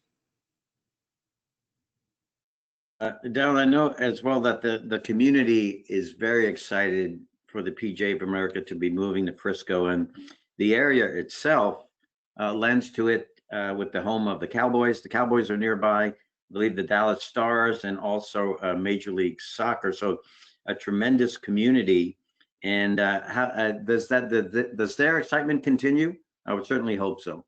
Daryl, I know as well that the community is very excited for the PGA of America to be moving to Frisco, and the area itself lends to it with the home of the Cowboys. The Cowboys are nearby, I believe the Dallas Stars, and also Major League Soccer. So a tremendous community. And does their excitement continue? I would certainly hope so.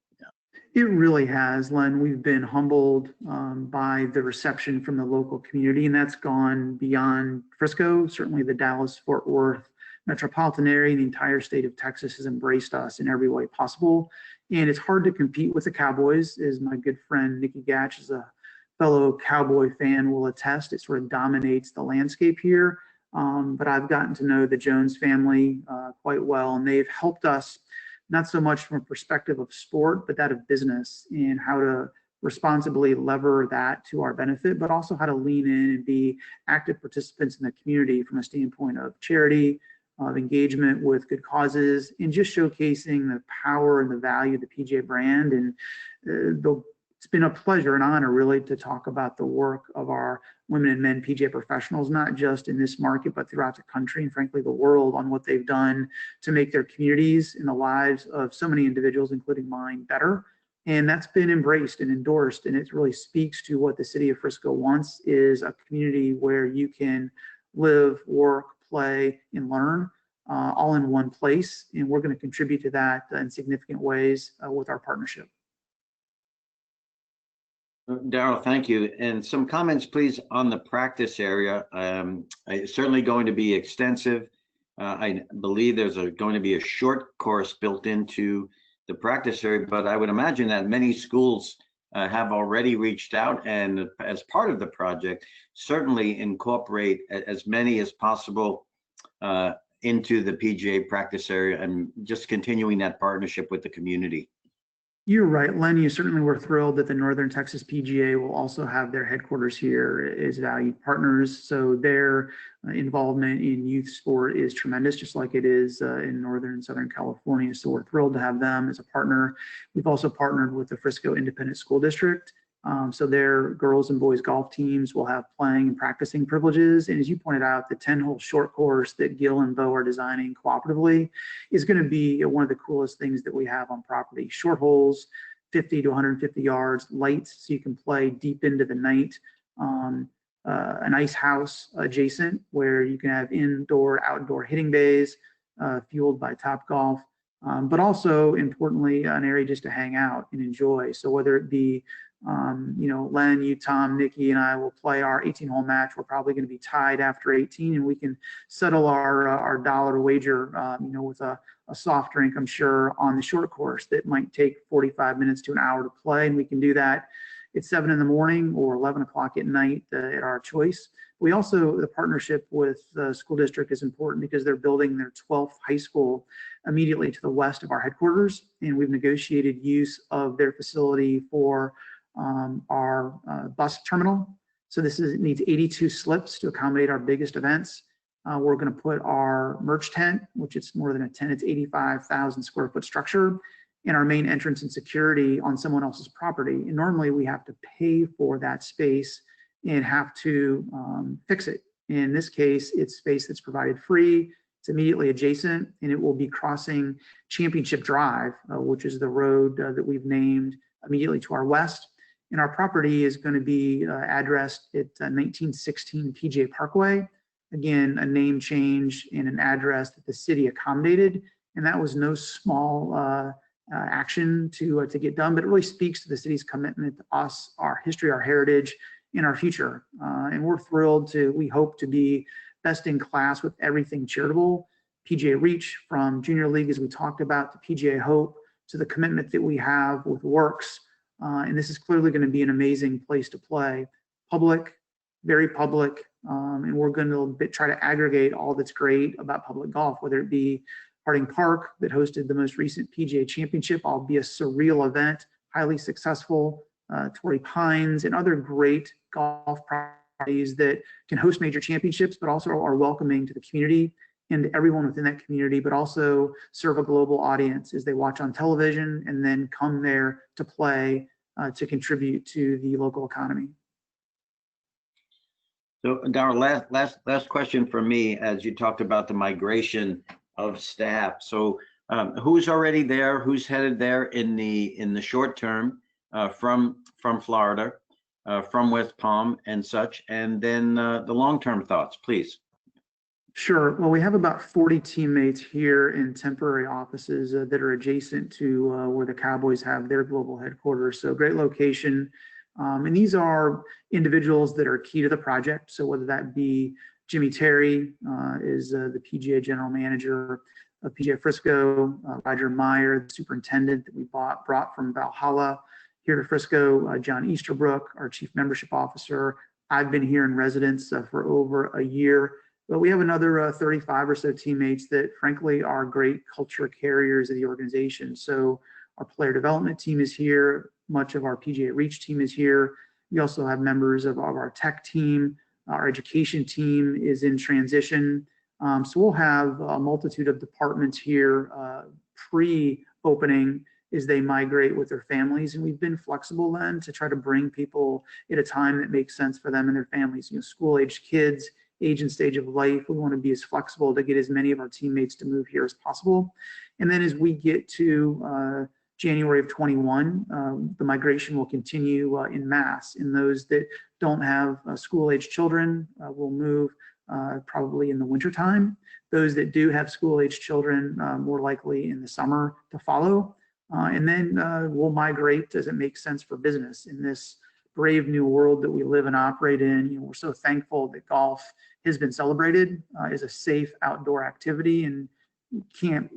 It really has, Len. We've been humbled by the reception from the local community, and that's gone beyond Frisco. Certainly the Dallas-Fort Worth metropolitan area, the entire state of Texas has embraced us in every way possible. And it's hard to compete with the Cowboys, as my good friend Nikki Gatch is a fellow Cowboy fan will attest. It sort of dominates the landscape here. But I've gotten to know the Jones family quite well, and they've helped us not so much from a perspective of sport, but that of business, and how to responsibly lever that to our benefit, but also how to lean in and be active participants in the community from a standpoint of charity, of engagement with good causes, and just showcasing the power and the value of the PGA brand. And it's been a pleasure and honor really to talk about the work of our women and men PGA professionals, not just in this market, but throughout the country and frankly the world, on what they've done to make their communities and the lives of so many individuals, including mine, better. And that's been embraced and endorsed. And it really speaks to what the city of Frisco wants, is a community where you can live, work, play, and learn all in one place. And we're going to contribute to that in significant ways with our partnership. Daryl, thank you. And some comments, please, on the practice area. It's certainly going to be extensive. I believe there's going to be a short course built into the practice area, but I would imagine that many schools have already reached out, and as part of the project, certainly incorporate as many as possible into the PGA practice area, and just continuing that partnership with the community. You're right, Len. You certainly were thrilled that the Northern Texas PGA will also have their headquarters here as valued partners. So their involvement in youth sport is tremendous, just like it is in Northern and Southern California. So we're thrilled to have them as a partner. We've also partnered with the Frisco Independent School District. So their girls and boys golf teams will have playing and practicing privileges. And as you pointed out, the 10-hole short course that Gil and Bo are designing cooperatively is going to be one of the coolest things that we have on property. Short holes, 50 to 150 yards, lights, so you can play deep into the night. An ice house adjacent where you can have indoor, outdoor hitting bays fueled by Topgolf. But also, importantly, an area just to hang out and enjoy. So whether it be Len, you, Tom, Nikki, and I will play our 18-hole match. We're probably going to be tied after 18, and we can settle our dollar wager, with a soft drink, I'm sure, on the short course that might take 45 minutes to an hour to play, and we can do that, it's 7 in the morning or 11 o'clock at night at our choice. We also, the partnership with the school district is important because they're building their 12th high school immediately to the west of our headquarters, and we've negotiated use of their facility for our bus terminal. So this needs 82 slips to accommodate our biggest events. We're going to put our merch tent, which it's more than a tent, it's 85,000 square foot structure, in our main entrance and security on someone else's property. And normally we have to pay for that space and have to fix it. In this case, it's space that's provided free. It's immediately adjacent, and it will be crossing Championship Drive, which is the road that we've named immediately to our west. And our property is going to be addressed at 1916 PGA Parkway. Again, a name change and an address that the city accommodated. And that was no small action to get done, but it really speaks to the city's commitment to us, our history, our heritage, and our future. And we're thrilled we hope to be best in class with everything charitable. PGA Reach, from Junior League, as we talked about, to PGA Hope, to the commitment that we have with Works. And this is clearly going to be an amazing place to play. Public, very public, and we're going to try to aggregate all that's great about public golf, whether it be Harding Park that hosted the most recent PGA Championship, all be a surreal event, highly successful, Torrey Pines, and other great golf properties that can host major championships, but also are welcoming to the community and everyone within that community, but also serve a global audience as they watch on television and then come there to play to contribute to the local economy. So, Daryl, last question for me, as you talked about the migration of staff. So, who's already there? Who's headed there in the short term from Florida, from West Palm and such, and then the long-term thoughts, please. Sure. Well, we have about 40 teammates here in temporary offices that are adjacent to where the Cowboys have their global headquarters. So great location. And these are individuals that are key to the project. So whether that be Jimmy Terry is the PGA general manager of PGA Frisco, Roger Meyer, the superintendent that we brought from Valhalla here to Frisco, John Easterbrook, our chief membership officer. I've been here in residence for over a year. But we have another 35 or so teammates that frankly are great culture carriers of the organization. So our player development team is here. Much of our PGA Reach team is here. We also have members of our tech team. Our education team is in transition. So we'll have a multitude of departments here pre-opening as they migrate with their families. And we've been flexible then to try to bring people at a time that makes sense for them and their families. You know, school-aged kids, age and stage of life. We want to be as flexible to get as many of our teammates to move here as possible. And then as we get to January of 21, the migration will continue in mass. And those that don't have school-aged children will move probably in the wintertime. Those that do have school-aged children, more likely in the summer to follow. And then we'll migrate as it makes sense for business in this brave new world that we live and operate in. You know, we're so thankful that golf has been celebrated as a safe outdoor activity, and can't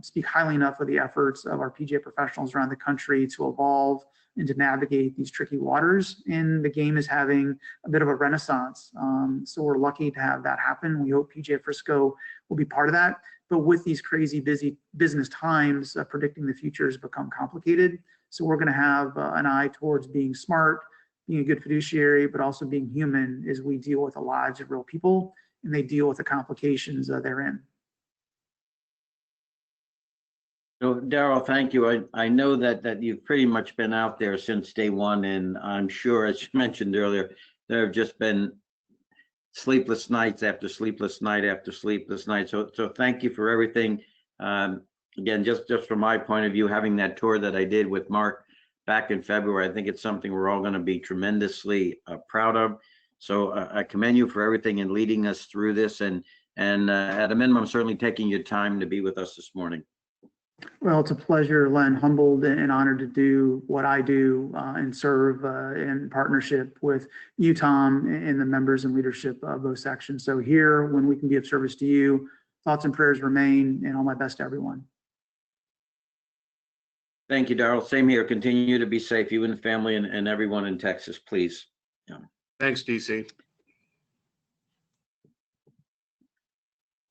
speak highly enough of the efforts of our PGA professionals around the country to evolve and to navigate these tricky waters. And the game is having a bit of a renaissance. So we're lucky to have that happen. We hope PGA Frisco will be part of that. But with these crazy busy business times, predicting the future has become complicated. So we're going to have an eye towards being smart, being a good fiduciary, but also being human as we deal with the lives of real people and they deal with the complications therein. So, Daryl, thank you. I know that you've pretty much been out there since day one, and I'm sure, as you mentioned earlier, there have just been sleepless nights after sleepless night after sleepless night. So thank you for everything. Again, just from my point of view, having that tour that I did with Mark back in February, I think it's something we're all going to be tremendously proud of. So I commend you for everything and leading us through this, and at a minimum, certainly taking your time to be with us this morning. Well, it's a pleasure, Len. Humbled and honored to do what I do and serve in partnership with you, Tom, and the members and leadership of both sections. So here, when we can be of service to you, thoughts and prayers remain, and all my best to everyone. Thank you, Daryl. Same here. Continue to be safe, you and the family and everyone in Texas, please. Yeah. Thanks, DC.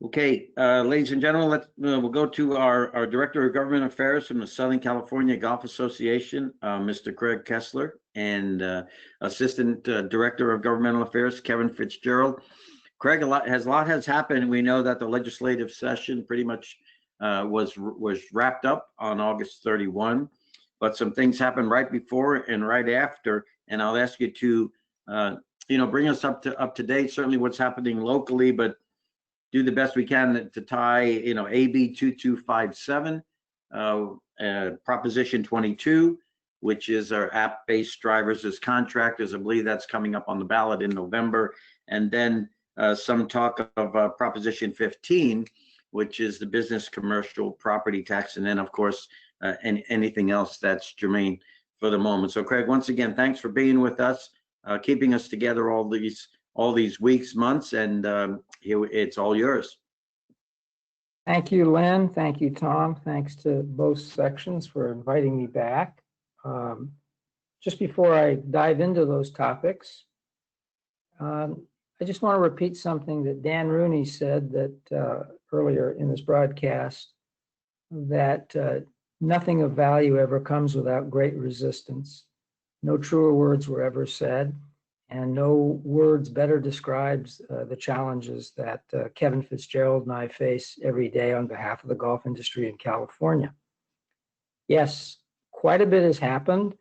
Okay, ladies and gentlemen, we'll go to our Director of Government Affairs from the Southern California Golf Association, Mr. Craig Kessler, and Assistant Director of Governmental Affairs, Kevin Fitzgerald. Craig, a lot has happened. We know that the legislative session pretty much was wrapped up on August 31, but some things happened right before and right after, and I'll ask you to bring us up to date. Certainly, what's happening locally, but do the best we can to tie, AB 2257, Proposition 22, which is our app-based drivers as contractors. I believe that's coming up on the ballot in November. And then some talk of Proposition 15, which is the business commercial property tax. And then, of course, anything else that's germane for the moment. So, Craig, once again, thanks for being with us, keeping us together all these weeks, months, and here it's all yours. Thank you, Len. Thank you, Tom. Thanks to both sections for inviting me back. Just before I dive into those topics, I just want to repeat something that Dan Rooney said that earlier in this broadcast, that nothing of value ever comes without great resistance. No truer words were ever said. And no words better describes the challenges that Kevin Fitzgerald and I face every day on behalf of the golf industry in California. Yes, quite a bit has happened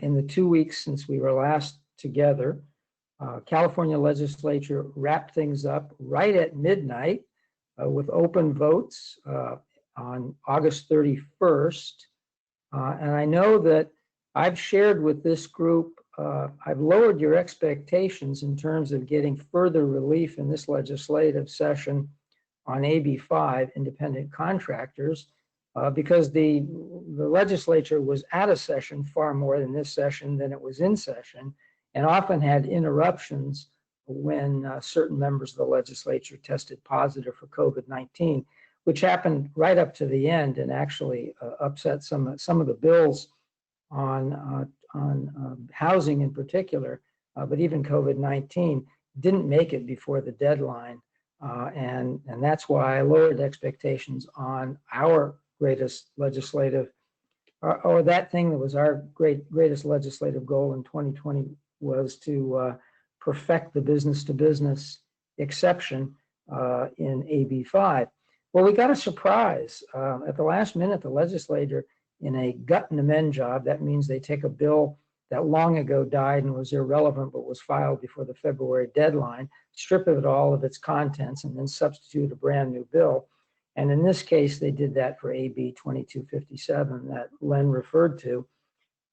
in the 2 weeks since we were last together. California legislature wrapped things up right at midnight with open votes on August 31st. And I know that I've shared with this group, I've lowered your expectations in terms of getting further relief in this legislative session on AB 5, independent contractors, because the legislature was out of session far more in this session than it was in session, and often had interruptions when certain members of the legislature tested positive for COVID-19, which happened right up to the end and actually upset some of the bills on housing in particular, but even COVID-19 didn't make it before the deadline. And that's why I lowered expectations on our greatest legislative, or that thing that was our greatest legislative goal in 2020 was to perfect the business-to-business exception in AB 5. Well, we got a surprise. At the last minute, the legislature, in a gut and amend job, that means they take a bill that long ago died and was irrelevant but was filed before the February deadline, strip of it all of its contents, and then substitute a brand new bill. And in this case, they did that for AB 2257 that Len referred to.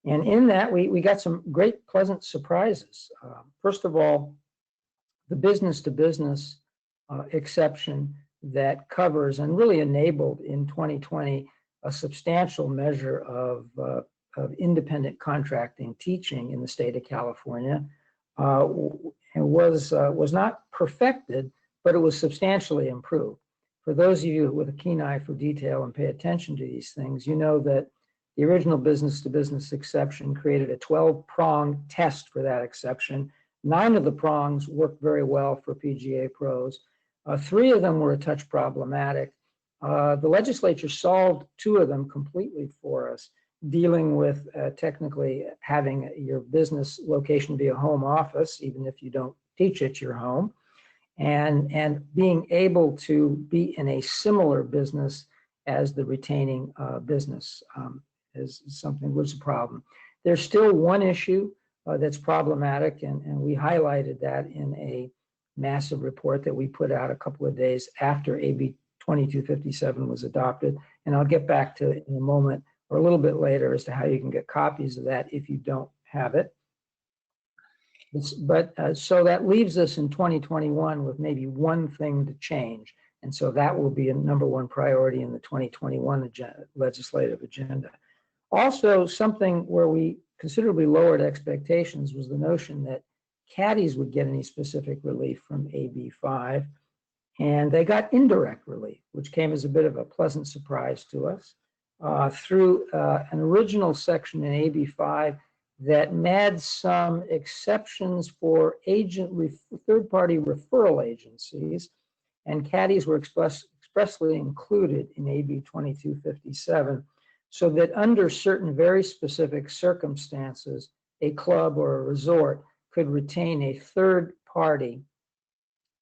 And in that, we got some great pleasant surprises. First of all, the business-to-business exception that covers and really enabled in 2020 a substantial measure of independent contracting teaching in the state of California. It was not perfected, but it was substantially improved. For those of you with a keen eye for detail and pay attention to these things, you know that the original business-to-business exception created a 12-prong test for that exception. 9 of the prongs worked very well for PGA pros. 3 of them were a touch problematic. The legislature solved 2 of them completely for us, dealing with technically having your business location be a home office, even if you don't teach at your home, and being able to be in a similar business as the retaining business is something was a problem. There's still one issue that's problematic, and we highlighted that in a massive report that we put out a couple of days after AB 2257 was adopted, and I'll get back to it in a moment or a little bit later as to how you can get copies of that if you don't have it. So that leaves us in 2021 with maybe one thing to change, and so that will be a #1 priority in the 2021 legislative agenda. Also, something where we considerably lowered expectations was the notion that caddies would get any specific relief from AB 5, and they got indirect relief, which came as a bit of a pleasant surprise to us. through an original section in AB 5 that made some exceptions for third-party referral agencies, and caddies were expressly included in AB 2257, so that under certain very specific circumstances, a club or a resort could retain a third party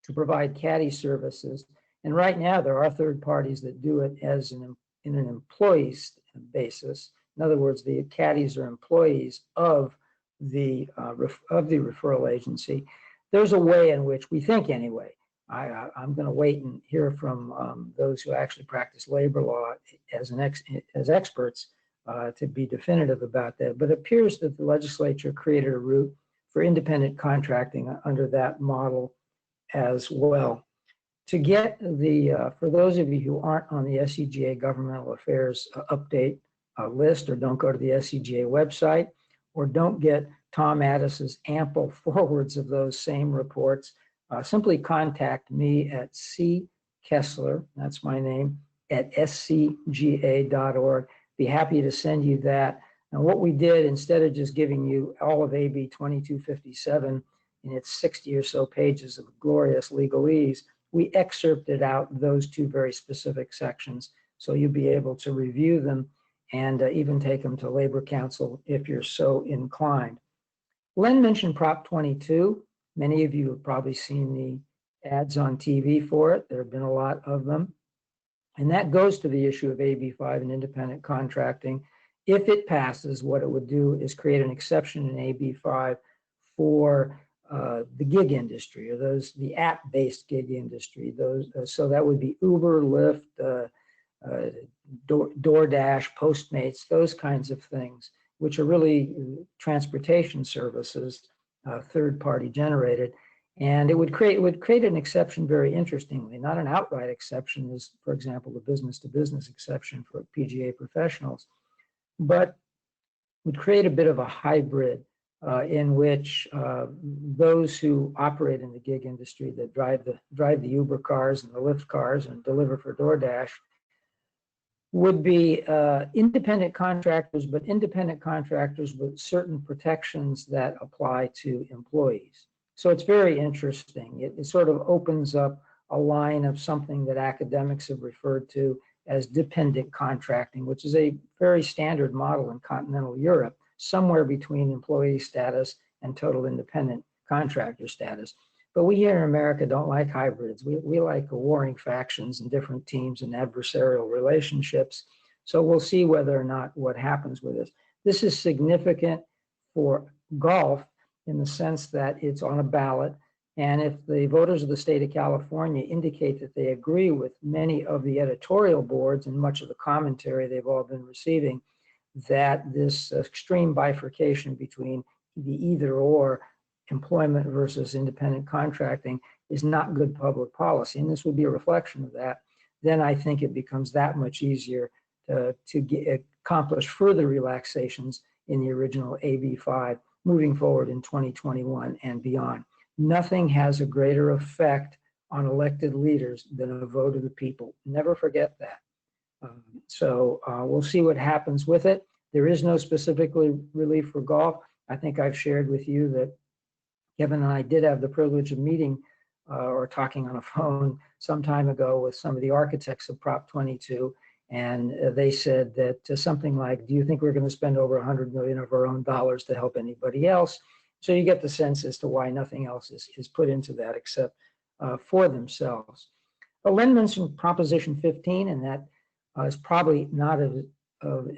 to provide caddy services. And right now, there are third parties that do it as in an employees basis. In other words, the caddies are employees of the referral agency. There's a way in which we think, anyway. I'm going to wait and hear from those who actually practice labor law as experts to be definitive about that. But it appears that the legislature created a route for independent contracting under that model as well. To get for those of you who aren't on the SCGA Governmental Affairs update list, or don't go to the SCGA website, or don't get Tom Addis's ample forwards of those same reports, simply contact me at ckessler, that's my name, at scga.org. Be happy to send you that. And what we did, instead of just giving you all of AB 2257 in its 60 or so pages of glorious legalese, we excerpted out those two very specific sections, so you'll be able to review them and even take them to Labor Council if you're so inclined. Len mentioned Prop 22. Many of you have probably seen the ads on TV for it. There have been a lot of them. And that goes to the issue of AB 5 and independent contracting. If it passes, what it would do is create an exception in AB 5 for the gig industry, or the app-based gig industry. So that would be Uber, Lyft, DoorDash, Postmates, those kinds of things, which are really transportation services, third-party generated. And it would create an exception very interestingly, not an outright exception as, for example, the business-to-business exception for PGA professionals, but would create a bit of a hybrid in which those who operate in the gig industry, that drive the Uber cars and the Lyft cars and deliver for DoorDash, would be independent contractors, but independent contractors with certain protections that apply to employees. So it's very interesting. It sort of opens up a line of something that academics have referred to as dependent contracting, which is a very standard model in continental Europe, somewhere between employee status and total independent contractor status. But we here in America don't like hybrids. We like warring factions and different teams and adversarial relationships. So we'll see whether or not what happens with this. This is significant for golf in the sense that it's on a ballot. And if the voters of the state of California indicate that they agree with many of the editorial boards and much of the commentary they've all been receiving, that this extreme bifurcation between the either or, employment versus independent contracting, is not good public policy, and this would be a reflection of that, then I think it becomes that much easier to accomplish further relaxations in the original AB 5 moving forward in 2021 and beyond. Nothing has a greater effect on elected leaders than a vote of the people. Never forget that. So we'll see what happens with it. There is no specific relief for golf. I think I've shared with you that Kevin and I did have the privilege of meeting or talking on a phone some time ago with some of the architects of Prop 22. And they said that something like, do you think we're going to spend over 100 million of our own dollars to help anybody else? So you get the sense as to why nothing else is put into that except for themselves. Len mentioned Proposition 15, and that is probably not of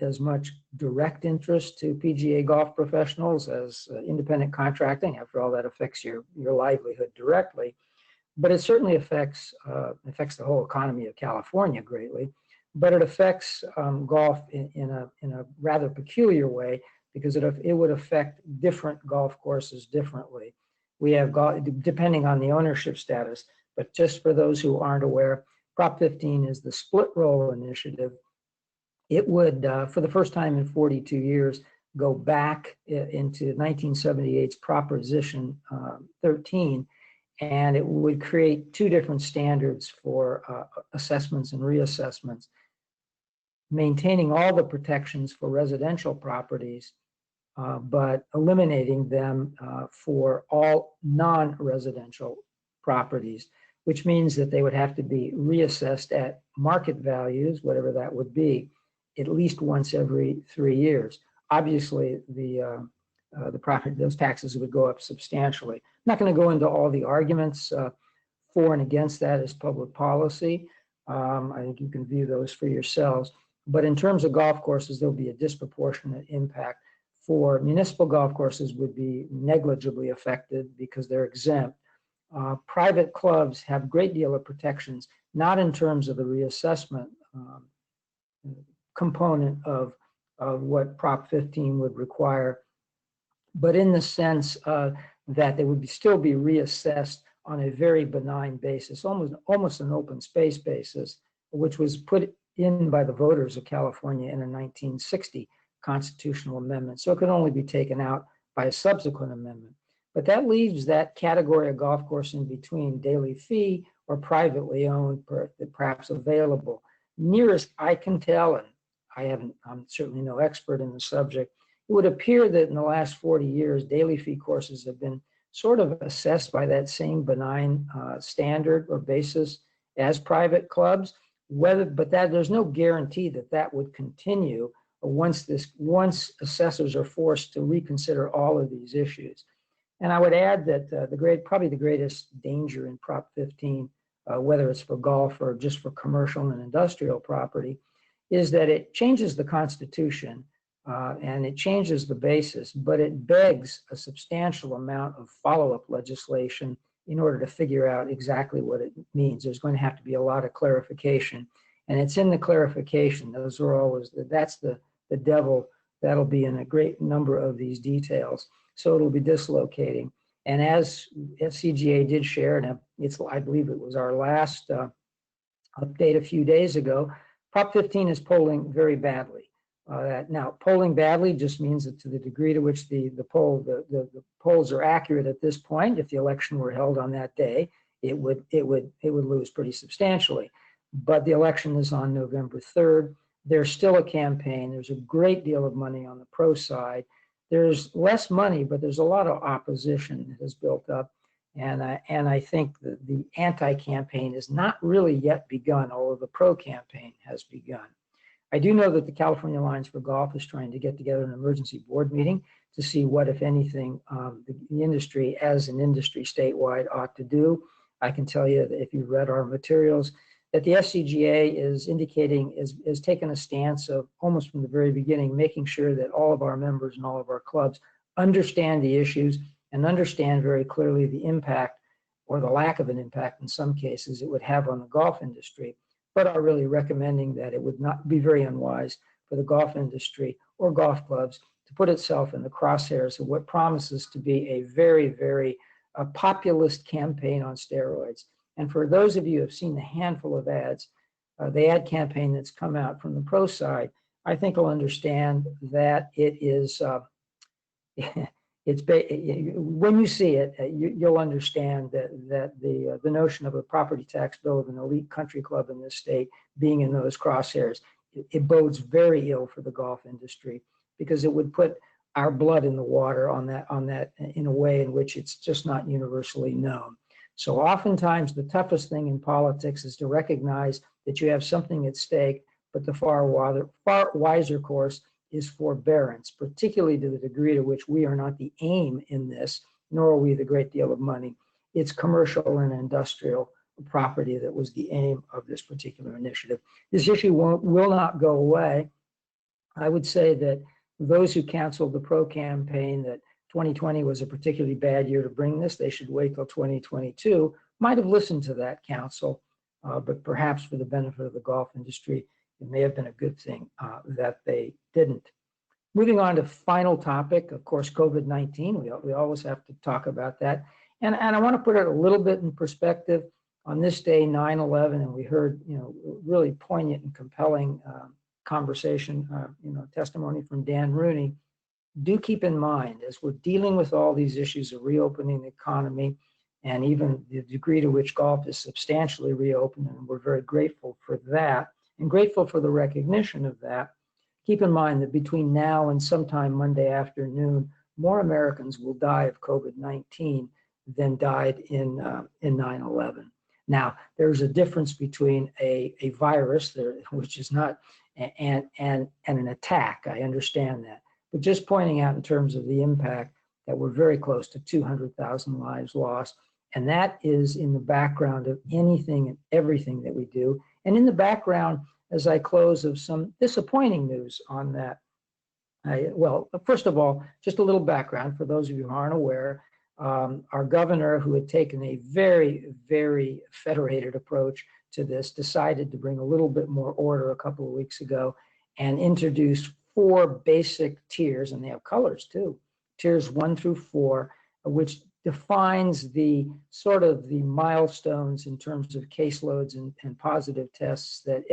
as much direct interest to PGA golf professionals as independent contracting. After all, that affects your livelihood directly, but it certainly affects the whole economy of California greatly. But it affects golf in a rather peculiar way, because it would affect different golf courses differently. We have golf, depending on the ownership status, but just for those who aren't aware, Prop 15 is the split roll initiative. It would, for the first time in 42 years, go back into 1978's Proposition 13, and it would create two different standards for assessments and reassessments. maintaining all the protections for residential properties, but eliminating them for all non-residential properties, which means that they would have to be reassessed at market values, whatever that would be, at least once every 3 years. Obviously, those taxes would go up substantially. I'm not going to go into all the arguments for and against that as public policy. I think you can view those for yourselves. But in terms of golf courses, there'll be a disproportionate impact. For municipal golf courses would be negligibly affected because they're exempt. Private clubs have a great deal of protections, not in terms of the reassessment component of what Prop 15 would require, but in the sense that they would still be reassessed on a very benign basis, almost an open space basis, which was put in by the voters of California in a 1960 constitutional amendment. So it could only be taken out by a subsequent amendment. But that leaves that category of golf course in between, daily fee or privately owned, perhaps available. Nearest I can tell, and I'm certainly no expert in the subject, it would appear that in the last 40 years, daily fee courses have been sort of assessed by that same benign standard or basis as private clubs. But there's no guarantee that that would continue once assessors are forced to reconsider all of these issues. And I would add that probably the greatest danger in Prop 15, whether it's for golf or just for commercial and industrial property, is that it changes the Constitution and it changes the basis, but it begs a substantial amount of follow-up legislation in order to figure out exactly what it means. There's going to have to be a lot of clarification, and it's in the clarification. That's the devil that'll be in a great number of these details. So it'll be dislocating. And as CGA did share, and I believe it was our last update a few days ago, Prop 15 is polling very badly. Now, polling badly just means that to the degree to which the polls are accurate at this point, if the election were held on that day, it would lose pretty substantially. But the election is on November 3rd. There's still a campaign. There's a great deal of money on the pro side. There's less money, but there's a lot of opposition that has built up. And I think that the anti-campaign has not really yet begun, although the pro campaign has begun. I do know that the California Alliance for Golf is trying to get together an emergency board meeting to see what, if anything, the industry as an industry statewide ought to do. I can tell you that if you read our materials, that the SCGA is taken a stance of almost from the very beginning, making sure that all of our members and all of our clubs understand the issues and understand very clearly the impact or the lack of an impact in some cases it would have on the golf industry, but are really recommending that it would not be very unwise for the golf industry or golf clubs to put itself in the crosshairs of what promises to be a very, very populist campaign on steroids. And for those of you who have seen the handful of ads, the ad campaign that's come out from the pro side, I think will understand that it is, when you see it, you'll understand that the notion of a property tax bill of an elite country club in this state being in those crosshairs, it bodes very ill for the golf industry because it would put our blood in the water on that in a way in which it's just not universally known. So oftentimes the toughest thing in politics is to recognize that you have something at stake, but the far wiser course is forbearance, particularly to the degree to which we are not the aim in this, nor are we the great deal of money. It's commercial and industrial property that was the aim of this particular initiative. This issue will not go away. I would say that those who canceled the pro campaign that 2020 was a particularly bad year to bring this, they should wait till 2022, might have listened to that counsel, but perhaps for the benefit of the golf industry, it may have been a good thing that they didn't. Moving on to final topic, of course, COVID-19. We always have to talk about that. And I want to put it a little bit in perspective. On this day, 9/11, and we heard, really poignant and compelling conversation, testimony from Dan Rooney. Do keep in mind, as we're dealing with all these issues of reopening the economy and even the degree to which golf is substantially reopened, and we're very grateful for that, and grateful for the recognition of that. Keep in mind that between now and sometime Monday afternoon, more Americans will die of COVID-19 than died in 9/11. Now, there's a difference between a virus, there, which is not, and an attack. I understand that. But just pointing out in terms of the impact that we're very close to 200,000 lives lost. And that is in the background of anything and everything that we do. And in the background, as I close, of some disappointing news on that. Well, first of all, just a little background for those of you who aren't aware. Our governor, who had taken a very, very federated approach to this, decided to bring a little bit more order a couple of weeks ago and introduced 4 basic tiers, and they have colors too, tiers 1 through 4, which defines the sort of the milestones in terms of caseloads and positive tests that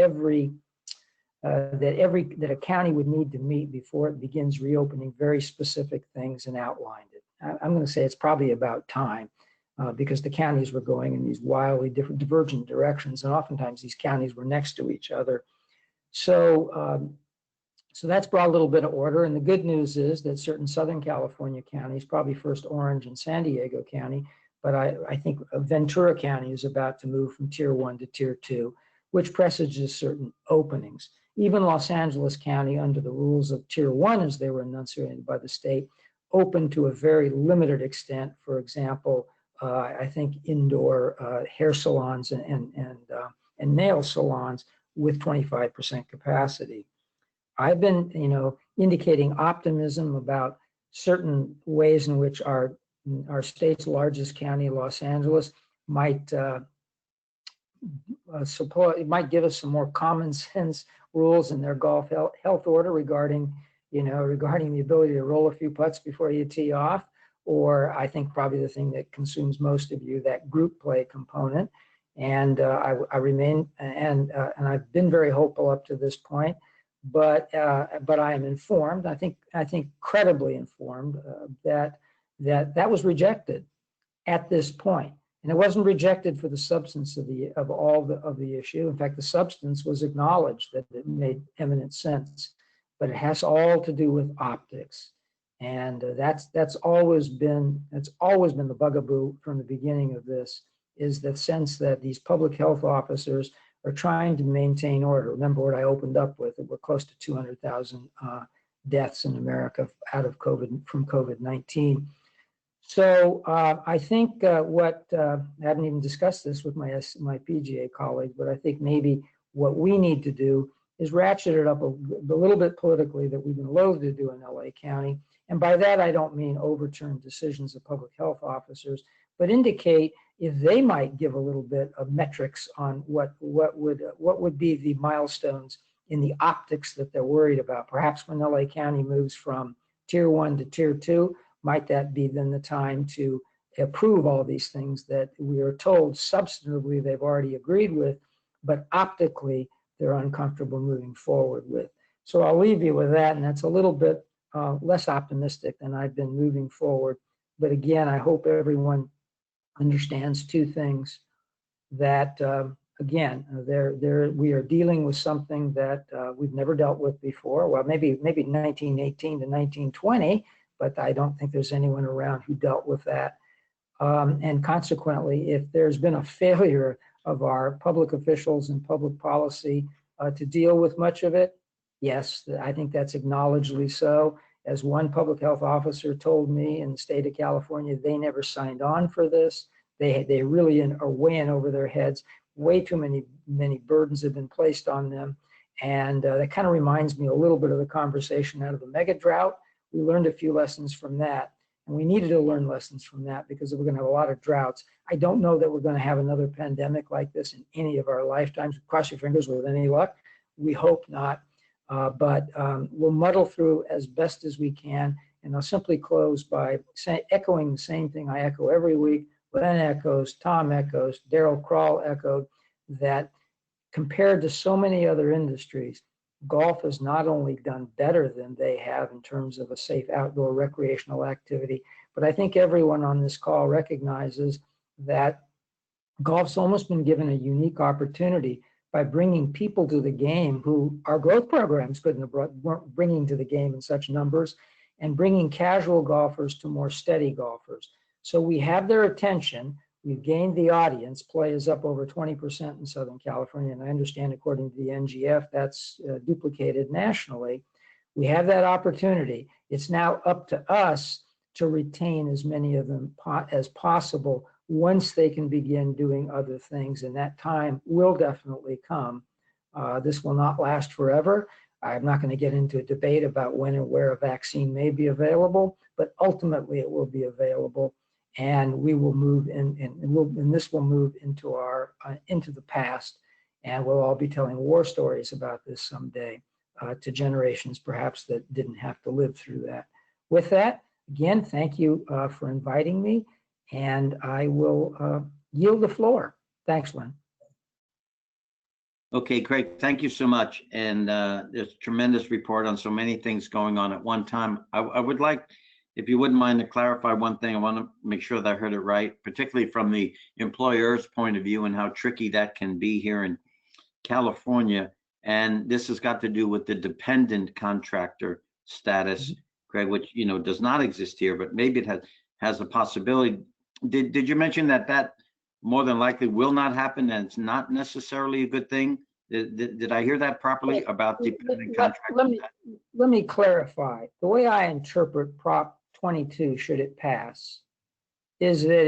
that a county would need to meet before it begins reopening very specific things, and outlined it. I'm going to say it's probably about time because the counties were going in these wildly different divergent directions, and oftentimes these counties were next to each other. So that's brought a little bit of order. And the good news is that certain Southern California counties, probably first Orange and San Diego County, but I think Ventura County is about to move from tier 1 to tier 2, which presages certain openings. Even Los Angeles County, under the rules of tier 1 as they were enunciated by the state, open to a very limited extent. For example, I think indoor hair salons and nail salons with 25% capacity. I've been, indicating optimism about certain ways in which our state's largest county, Los Angeles, might support. It might give us some more common sense rules in their golf health order regarding the ability to roll a few putts before you tee off, or I think probably the thing that consumes most of you, that group play component. And I remain, and I've been very hopeful up to this point. But I am informed, I think credibly informed, that was rejected at this point. And it wasn't rejected for the substance of the issue. In fact, the substance was acknowledged, that it made eminent sense, but it has all to do with optics. And that's always been the bugaboo from the beginning of this, is the sense that these public health officers are trying to maintain order. Remember what I opened up with, that we're close to 200,000 deaths in America from COVID-19. So I think I haven't even discussed this with my PGA colleague, but I think maybe what we need to do is ratchet it up a little bit politically, that we've been loath to do in LA County. And by that, I don't mean overturn decisions of public health officers, but indicate if they might give a little bit of metrics on what would be the milestones in the optics that they're worried about. Perhaps when LA County moves from tier 1 to tier 2, might that be then the time to approve all these things that we are told substantively they've already agreed with, but optically they're uncomfortable moving forward with. So I'll leave you with that, and that's a little bit less optimistic than I've been moving forward. But again, I hope everyone understands 2 things, that again, we are dealing with something that we've never dealt with before. Well, maybe 1918 to 1920, but I don't think there's anyone around who dealt with that. And consequently, if there's been a failure of our public officials and public policy to deal with much of it, yes, I think that's acknowledgedly so. As one public health officer told me in the state of California, they never signed on for this. They really are way in over their heads. Way too many burdens have been placed on them. And that kind of reminds me a little bit of the conversation out of the mega drought. We learned a few lessons from that. And we needed to learn lessons from that, because we're going to have a lot of droughts. I don't know that we're going to have another pandemic like this in any of our lifetimes. Cross your fingers with any luck. We hope not. But we'll muddle through as best as we can. And I'll simply close by echoing the same thing I echo every week. Len echoes, Tom echoes, Daryl Crawl echoed, that compared to so many other industries, golf has not only done better than they have in terms of a safe outdoor recreational activity, but I think everyone on this call recognizes that golf's almost been given a unique opportunity by bringing people to the game who our growth programs weren't bringing to the game in such numbers, and bringing casual golfers to more steady golfers. So we have their attention. We've gained the audience. Play is up over 20% in Southern California, and I understand according to the NGF, that's duplicated nationally. We have that opportunity. It's now up to us to retain as many of them as possible once they can begin doing other things, and that time will definitely come. This will not last forever. I'm not going to get into a debate about when and where a vaccine may be available, but ultimately it will be available, and we will move in, and this will move into our into the past, and we'll all be telling war stories about this someday to generations perhaps that didn't have to live through that. With that, again, thank you for inviting me, and I will yield the floor. Thanks, Lynn. Okay, Craig, thank you so much. And there's a tremendous report on so many things going on at one time. I would like, if you wouldn't mind, to clarify one thing. I want to make sure that I heard it right, particularly from the employer's point of view and how tricky that can be here in California. And this has got to do with the dependent contractor status, Craig, which, you know, does not exist here, but maybe it has a possibility. Did you mention that more than likely will not happen, and it's not necessarily a good thing? Did I hear that properly about dependent contractors? Let me clarify. The way I interpret Prop 22, should it pass, is that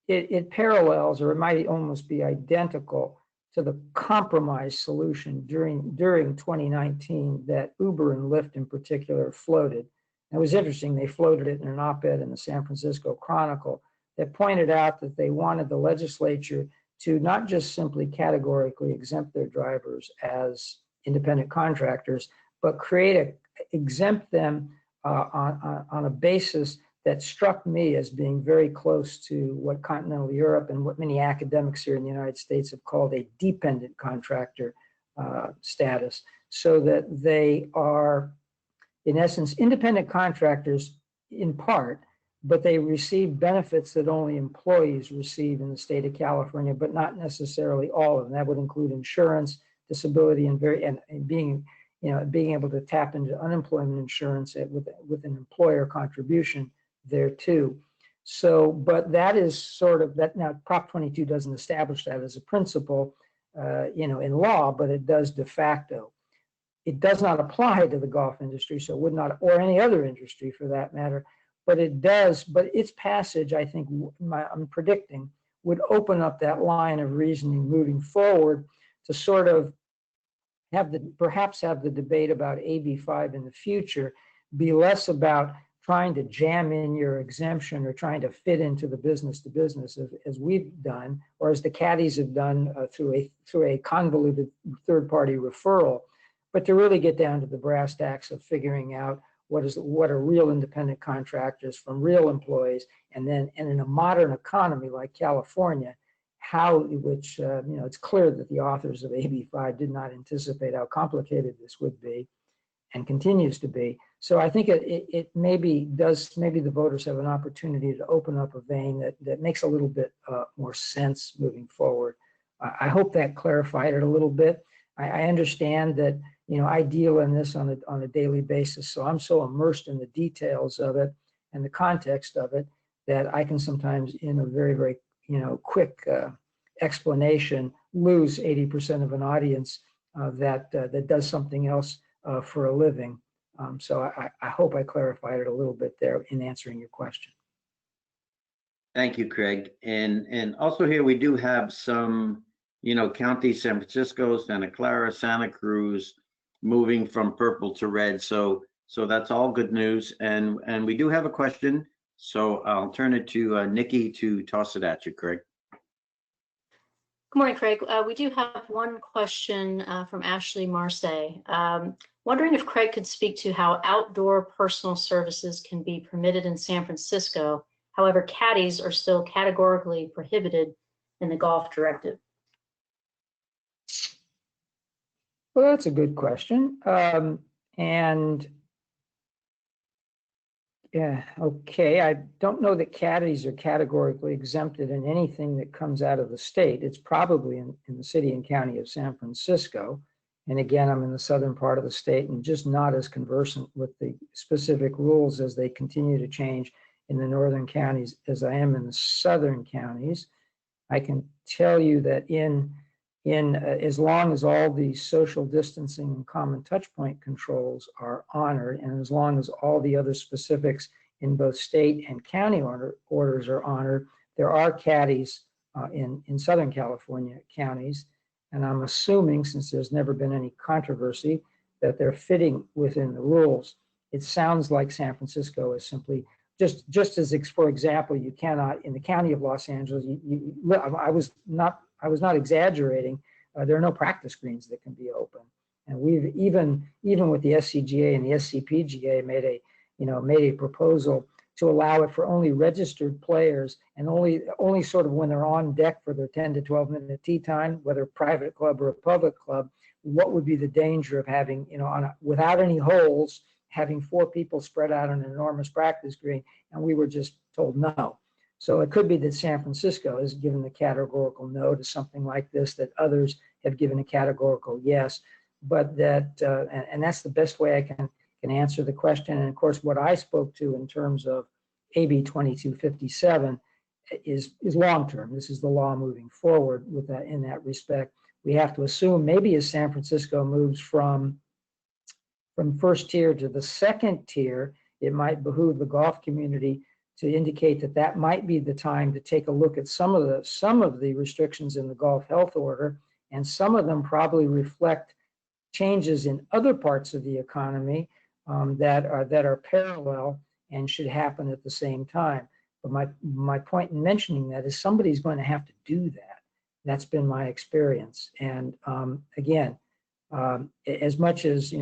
it parallels, or it might almost be identical to the compromise solution during 2019 that Uber and Lyft in particular floated. And it was interesting, they floated it in an op-ed in the San Francisco Chronicle that pointed out that they wanted the legislature to not just simply categorically exempt their drivers as independent contractors, but exempt them on a basis that struck me as being very close to what continental Europe and what many academics here in the United States have called a dependent contractor status, so that they are, in essence, independent contractors in part, but they receive benefits that only employees receive in the state of California, but not necessarily all of them. That would include insurance, disability, and being able to tap into unemployment insurance with an employer contribution there too. So, but that is sort of that. Now, Prop 22 doesn't establish that as a principle, in law, but it does de facto. It does not apply to the golf industry, so it would not, or any other industry for that matter. But it does. But its passage, I think, I'm predicting, would open up that line of reasoning moving forward to sort of perhaps have the debate about AB5 in the future be less about trying to jam in your exemption or trying to fit into the business to business as we've done, or as the caddies have done through a convoluted third-party referral, but to really get down to the brass tacks of figuring out what are real independent contractors from real employees, and in a modern economy like California, it's clear that the authors of AB5 did not anticipate how complicated this would be and continues to be. So I think it maybe the voters have an opportunity to open up a vein that makes a little bit more sense moving forward. I hope that clarified it a little bit. I understand that, I deal in this on a daily basis, so I'm so immersed in the details of it and the context of it that I can sometimes, in a very, very, quick explanation, lose 80% of an audience that does something else for a living. So I hope I clarified it a little bit there in answering your question. Thank you, Craig. And also here we do have some, counties, San Francisco, Santa Clara, Santa Cruz, moving from purple to red. So that's all good news. And we do have a question. So I'll turn it to Nikki to toss it at you, Craig. Good morning, Craig. We do have one question from Ashley Marseille. Wondering if Craig could speak to how outdoor personal services can be permitted in San Francisco. However, caddies are still categorically prohibited in the golf directive. Well, that's a good question. And Yeah, okay. I don't know that caddies are categorically exempted in anything that comes out of the state. It's probably in the city and county of San Francisco. And again, I'm in the southern part of the state and just not as conversant with the specific rules as they continue to change in the northern counties as I am in the southern counties. I can tell you that in as long as all the social distancing and common touch point controls are honored, and as long as all the other specifics in both state and county orders are honored, there are caddies in Southern California counties. And I'm assuming, since there's never been any controversy, that they're fitting within the rules. It sounds like San Francisco is simply just as, for example, you cannot in the county of Los Angeles. I was not exaggerating. There are no practice greens that can be open, and we've even with the SCGA and the SCPGA made a proposal to allow it for only registered players and only sort of when they're on deck for their 10 to 12 minute tee time, whether a private club or a public club. What would be the danger of having, without any holes, having 4 people spread out on an enormous practice green? And we were just told no. So it could be that San Francisco has given the categorical no to something like this, that others have given a categorical yes. But that, and that's the best way I can answer the question. And of course, what I spoke to in terms of AB 2257 is long-term. This is the law moving forward with that. In that respect, we have to assume maybe as San Francisco moves from first tier to the second tier, it might behoove the golf community to indicate that might be the time to take a look at some of the restrictions in the golf health order, and some of them probably reflect changes in other parts of the economy that are parallel and should happen at the same time. But my point in mentioning that is somebody's going to have to do that. That's been my experience. And again, as much as,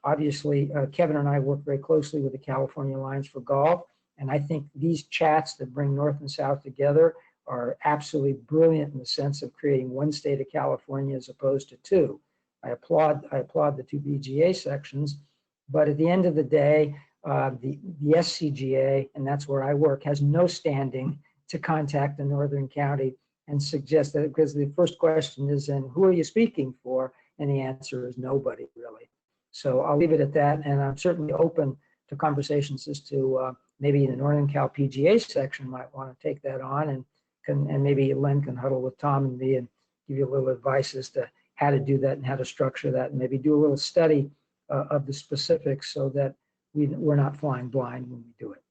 obviously Kevin and I work very closely with the California Alliance for Golf, and I think these chats that bring North and South together are absolutely brilliant in the sense of creating one state of California as opposed to 2. I applaud the 2 PGA sections, but at the end of the day, the SCGA, and that's where I work, has no standing to contact the northern county and suggest that, because the first question is, and who are you speaking for? And the answer is nobody, really. So I'll leave it at that, and I'm certainly open to conversations as to maybe the Northern Cal PGA section might want to take that on, and maybe Len can huddle with Tom and me and give you a little advice as to how to do that and how to structure that, and maybe do a little study of the specifics so that we're not flying blind when we do it.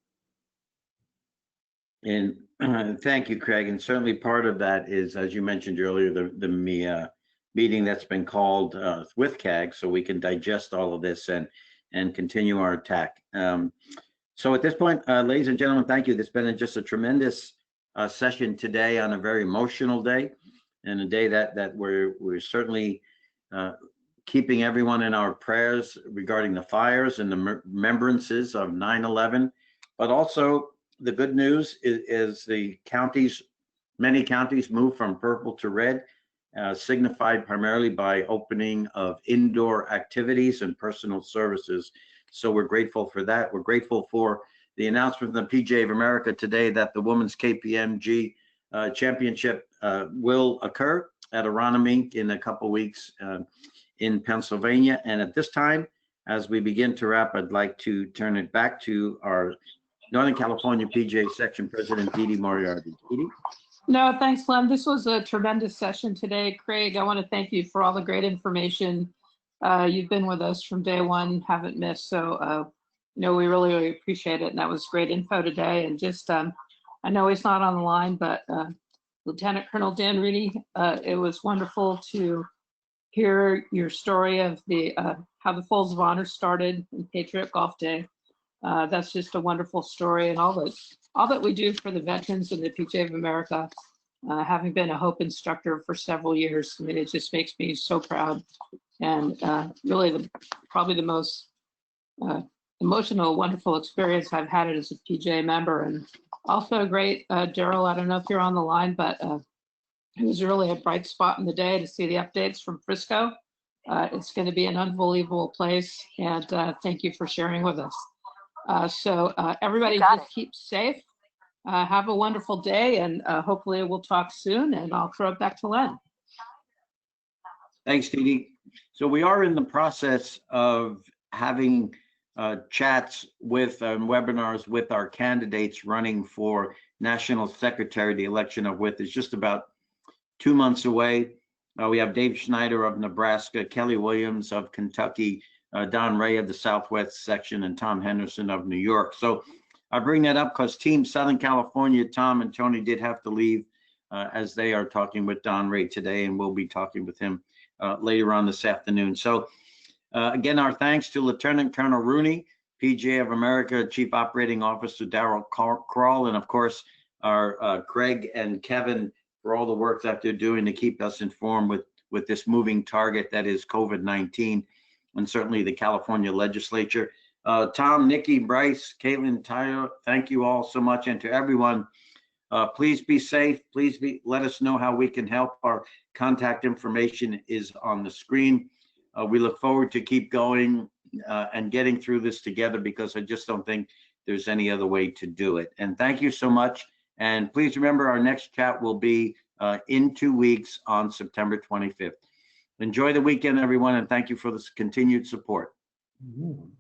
And thank you, Craig. And certainly part of that is, as you mentioned earlier, the meeting that's been called with CAG, so we can digest all of this and continue our attack. So at this point, ladies and gentlemen, thank you. This has been just a tremendous session today on a very emotional day, and a day that we're certainly keeping everyone in our prayers regarding the fires and the remembrances of 9/11. But also the good news is the counties, many counties moved from purple to red, signified primarily by opening of indoor activities and personal services. So we're grateful for that. We're grateful for the announcement from the PGA of America today that the Women's KPMG Championship will occur at Aronimink in a couple weeks in Pennsylvania. And at this time, as we begin to wrap, I'd like to turn it back to our Northern California PGA Section President, Didi Moriarty. Didi? No, thanks, Len. This was a tremendous session today. Craig, I want to thank you for all the great information. You've been with us from day one, haven't missed. So, we really appreciate it. And that was great info today. And just, I know he's not on the line, but Lieutenant Colonel Dan Reedy, it was wonderful to hear your story of how the Folds of Honor started in Patriot Golf Day. That's just a wonderful story, and all that we do for the veterans and the PGA of America. Having been a Hope instructor for several years, I mean, it just makes me so proud, and really probably the most emotional, wonderful experience I've had as a PGA member. And also a great, Daryl, I don't know if you're on the line, but it was really a bright spot in the day to see the updates from Frisco. It's going to be an unbelievable place, and thank you for sharing with us. So everybody just keep safe. Have a wonderful day, and hopefully we'll talk soon, and I'll throw it back to Len. Thanks, Dee Dee. So we are in the process of having chats with webinars with our candidates running for National Secretary. The election of which is just about 2 months away. We have Dave Schneider of Nebraska, Kelly Williams of Kentucky, Don Ray of the Southwest section, and Tom Henderson of New York. So I bring that up because Team Southern California, Tom and Tony did have to leave as they are talking with Don Ray today, and we'll be talking with him later on this afternoon. So again, our thanks to Lieutenant Colonel Rooney, PGA of America Chief Operating Officer Daryl Crawl, and of course our Craig and Kevin for all the work that they're doing to keep us informed with this moving target that is COVID-19, and certainly the California legislature. Tom, Nikki, Bryce, Caitlin, Tyler, thank you all so much. And to everyone, please be safe. Please let us know how we can help. Our contact information is on the screen. We look forward to keep going and getting through this together, because I just don't think there's any other way to do it. And thank you so much. And please remember, our next chat will be in 2 weeks on September 25th. Enjoy the weekend, everyone, and thank you for this continued support. Mhm.